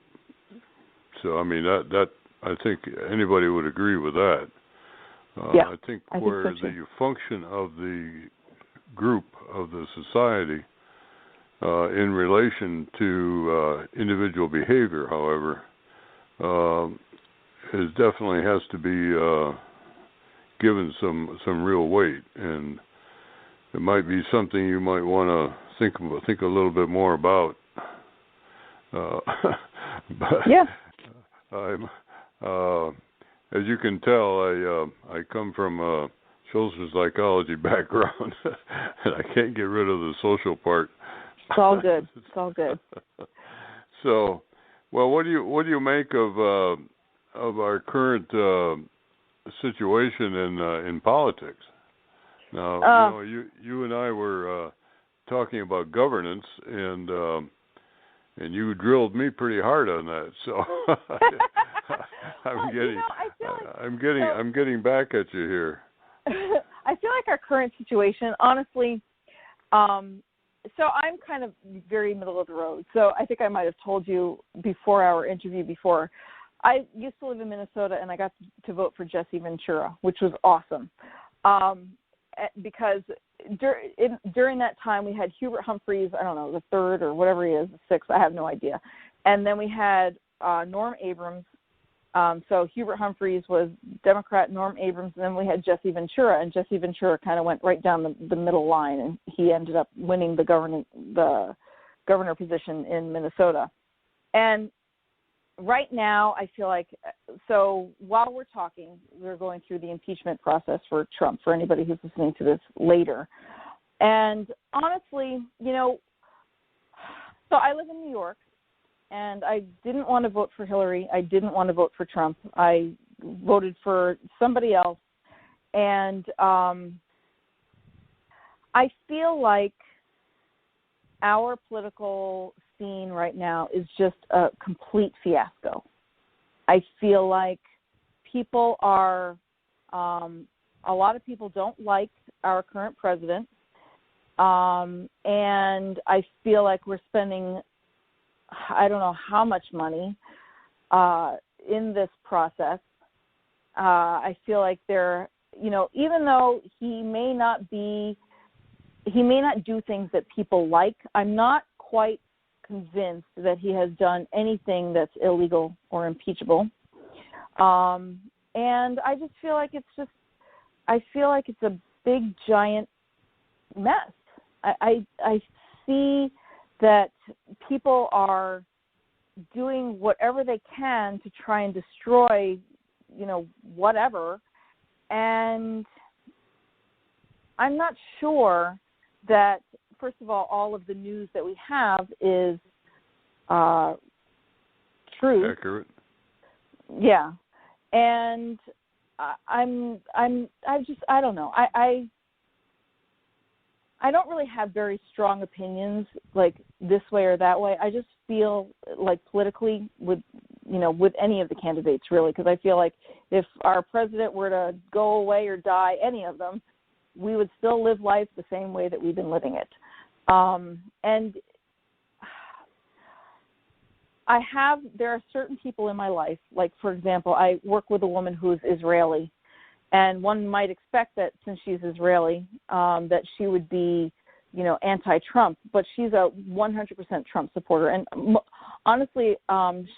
So I mean that I think anybody would agree with that. Yeah, I think so the function of the group of the society in relation to individual behavior, however, is definitely has to be given some real weight, and it might be something you might want to think a little bit more about. But yeah. As you can tell, I come from a social psychology background, and I can't get rid of the social part. It's all good. It's all good. So, well, what do you make of our current situation in politics. Now, you and I were talking about governance, and you drilled me pretty hard on that. So I'm getting back at you here. I feel like our current situation, honestly. So I'm kind of very middle of the road. So I think I might have told you before our interview before. I used to live in Minnesota, and I got to vote for Jesse Ventura, which was awesome. Because during that time we had Hubert Humphreys, I don't know, the third or whatever he is, the sixth, I have no idea. And then we had Norm Abrams. So Hubert Humphreys was Democrat, Norm Abrams, and then we had Jesse Ventura, and Jesse Ventura kind of went right down the middle line, and he ended up winning the governor position in Minnesota. And right now, I feel like, so while we're talking, we're going through the impeachment process for Trump, for anybody who's listening to this later. And honestly, so I live in New York, and I didn't want to vote for Hillary. I didn't want to vote for Trump. I voted for somebody else. And I feel like our political scene right now is just a complete fiasco. I feel like people are, a lot of people don't like our current president. And I feel like we're spending, I don't know how much money in this process. I feel like they're, even though he may not do things that people like, I'm not quite convinced that he has done anything that's illegal or impeachable. And I just feel like it's a big, giant mess. I see that people are doing whatever they can to try and destroy, whatever. And I'm not sure that, first of all of the news that we have is true. Accurate. Yeah. And I don't know. I don't really have very strong opinions like this way or that way. I just feel like politically with any of the candidates really, because I feel like if our president were to go away or die, any of them, we would still live life the same way that we've been living it. And there are certain people in my life, like for example, I work with a woman who is Israeli. And one might expect that since she's Israeli, that she would be, anti-Trump. But she's a 100% Trump supporter. And honestly,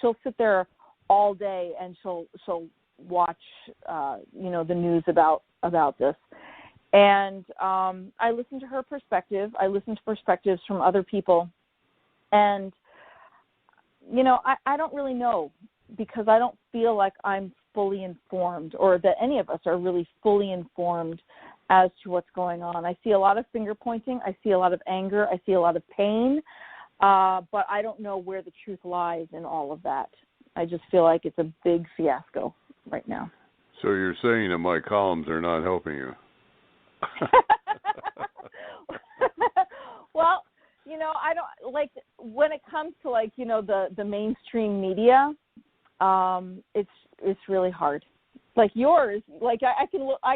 she'll sit there all day and she'll watch, the news about this. And I listen to her perspective. I listen to perspectives from other people. And, I don't really know, because I don't feel like I'm fully informed, or that any of us are really fully informed as to what's going on. I see a lot of finger pointing. I see a lot of anger. I see a lot of pain. But I don't know where the truth lies in all of that. I just feel like it's a big fiasco right now. So you're saying that my columns are not helping you? Well, I don't like when it comes to the mainstream media. It's really hard. Like yours, I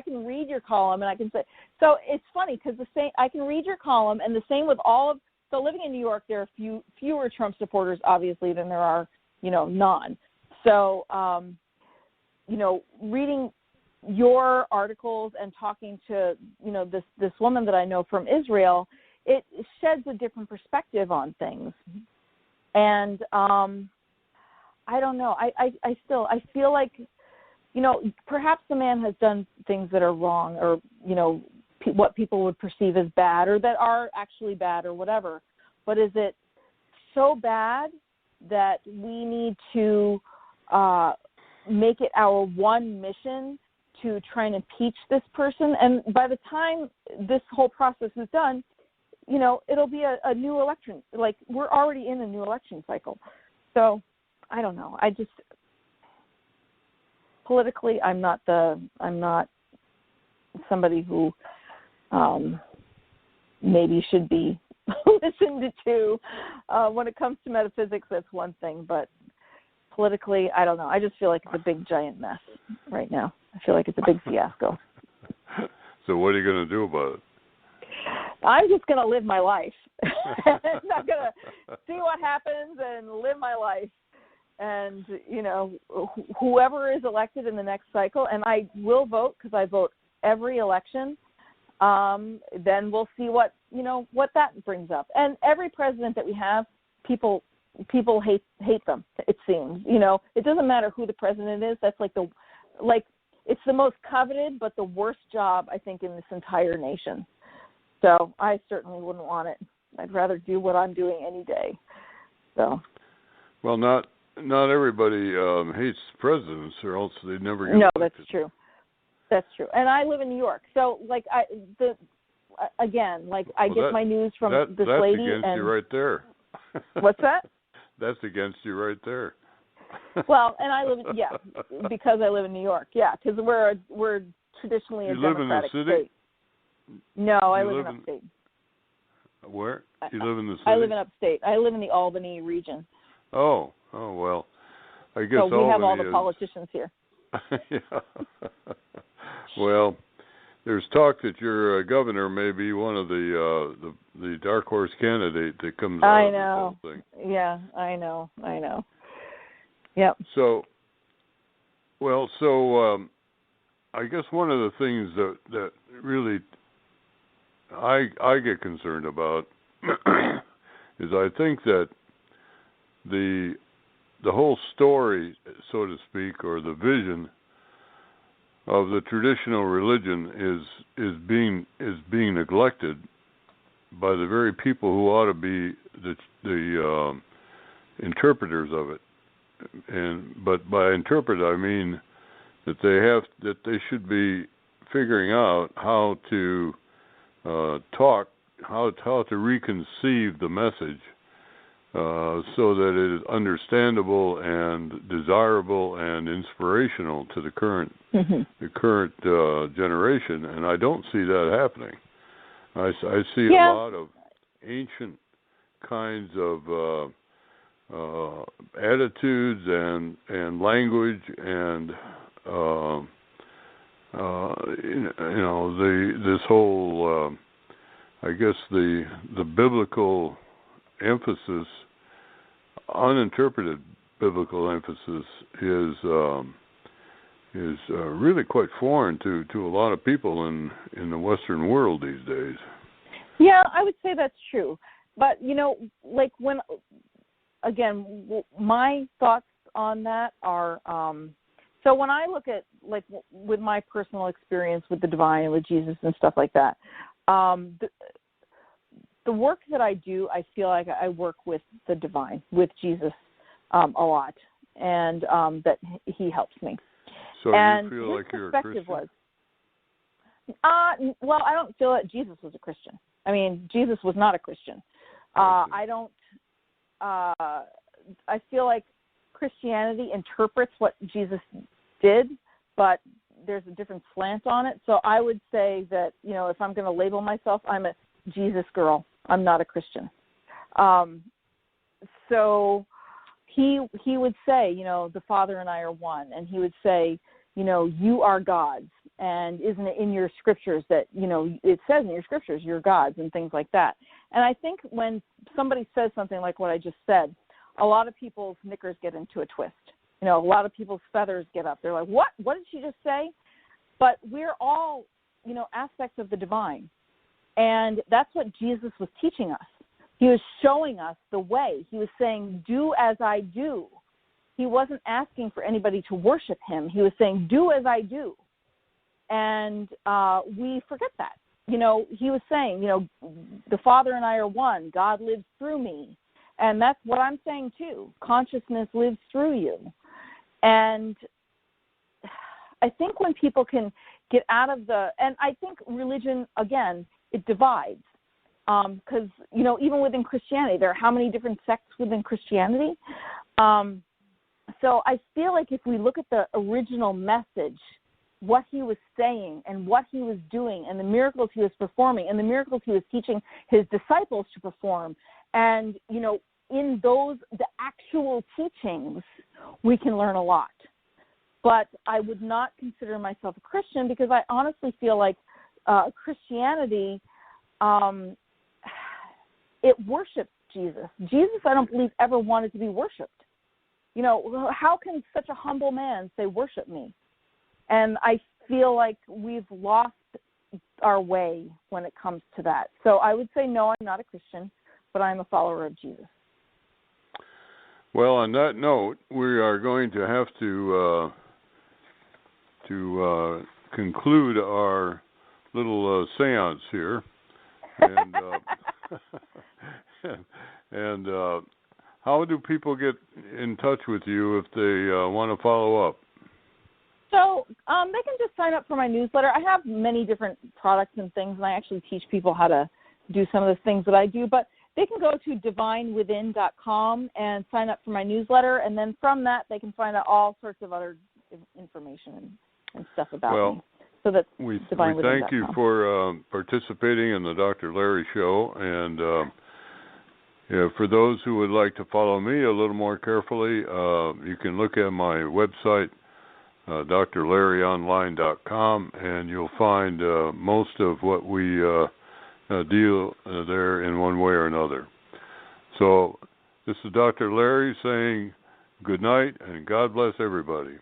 can read your column and I can say. So it's funny because I can read your column, and the same with all of. So living in New York, there are fewer Trump supporters obviously than there are none. So reading your articles and talking to this woman that I know from Israel, it sheds a different perspective on things. And I don't know. I feel like perhaps the man has done things that are wrong, or what people would perceive as bad, or that are actually bad, or whatever. But is it so bad that we need to make it our one mission to try and impeach this person? And by the time this whole process is done, it'll be a new election. Like, we're already in a new election cycle. So I don't know. politically, I'm not somebody who maybe should be listened to. When it comes to metaphysics, that's one thing, but politically, I don't know. I just feel like it's a big, giant mess right now. I feel like it's a big fiasco. So what are you going to do about it? I'm just going to live my life. I'm not going to see what happens and live my life. And, whoever is elected in the next cycle, and I will vote because I vote every election, then we'll see what that brings up. And every president that we have, people hate them, it seems. It doesn't matter who the president is. That's it's the most coveted but the worst job, I think, in this entire nation. So I certainly wouldn't want it. I'd rather do what I'm doing any day. So. Well, not everybody hates presidents, or else they'd never get elected. That's true. That's true. And I live in New York, so I get my news from this lady. That's against you right there. What's that? That's against you right there. Well, and I live, because I live in New York, because we're traditionally a Democratic state. No, I live in upstate. Where? You live in the city? I live in upstate. I live in the Albany region. Oh, well, I guess so we Albany have all the politicians here. Yeah. Well, there's talk that your governor may be one of the dark horse candidate that comes out of this whole thing. Yeah, I know. Yep. So I guess one of the things that really I get concerned about is I think that the whole story, so to speak, or the vision of the traditional religion is being neglected by the very people who ought to be the interpreters of it. But by interpret I mean that they should be figuring out how to talk, how to reconceive the message so that it is understandable and desirable and inspirational to the current generation, and I don't see that happening. I see a lot of ancient kinds of attitudes and language and this whole I guess the biblical emphasis, uninterpreted biblical emphasis is really quite foreign to a lot of people in the Western world these days. Yeah, I would say that's true. But my thoughts on that are so when I look at with my personal experience with the divine and with Jesus and stuff like that, the work that I do, I feel like I work with the divine, with Jesus a lot, and that he helps me. So and you feel like you're a Christian? Well, I don't feel that Jesus was a Christian. I mean, Jesus was not a Christian. I feel like Christianity interprets what Jesus did, but there's a different slant on it. So I would say that, if I'm going to label myself, I'm a Jesus girl. I'm not a Christian. So he would say, the Father and I are one. And he would say, you are gods. And isn't it in your scriptures that, it says in your scriptures, you're gods and things like that. And I think when somebody says something like what I just said, a lot of people's knickers get into a twist. A lot of people's feathers get up. They're like, what? What did she just say? But we're all, aspects of the divine. And that's what Jesus was teaching us. He was showing us the way. He was saying, do as I do. He wasn't asking for anybody to worship him. He was saying, do as I do. And we forget that. He was saying, the Father and I are one. God lives through me. And that's what I'm saying too. Consciousness lives through you. And I think when people can get out of and I think religion, again, it divides. Because, even within Christianity, there are how many different sects within Christianity? So I feel like if we look at the original message, what he was saying and what he was doing and the miracles he was performing and the miracles he was teaching his disciples to perform, and, you know, in those, the actual teachings, we can learn a lot. But I would not consider myself a Christian because I honestly feel like Christianity, it worships Jesus. Jesus, I don't believe, ever wanted to be worshipped. You know, how can such a humble man say, worship me? And I feel like we've lost our way when it comes to that. So I would say, no, I'm not a Christian, but I'm a follower of Jesus. Well, on that note, we are going to have to conclude our little seance here. And, and how do people get in touch with you if they want to follow up? So they can just sign up for my newsletter. I have many different products and things, and I actually teach people how to do some of the things that I do. But they can go to divinewithin.com and sign up for my newsletter, and then from that they can find out all sorts of other information and stuff about me. So that's we thank you for participating in the Dr. Larry Show, and for those who would like to follow me a little more carefully, you can look at my website, drlarryonline.com, and you'll find most of what we deal there in one way or another. So this is Dr. Larry saying good night and God bless everybody.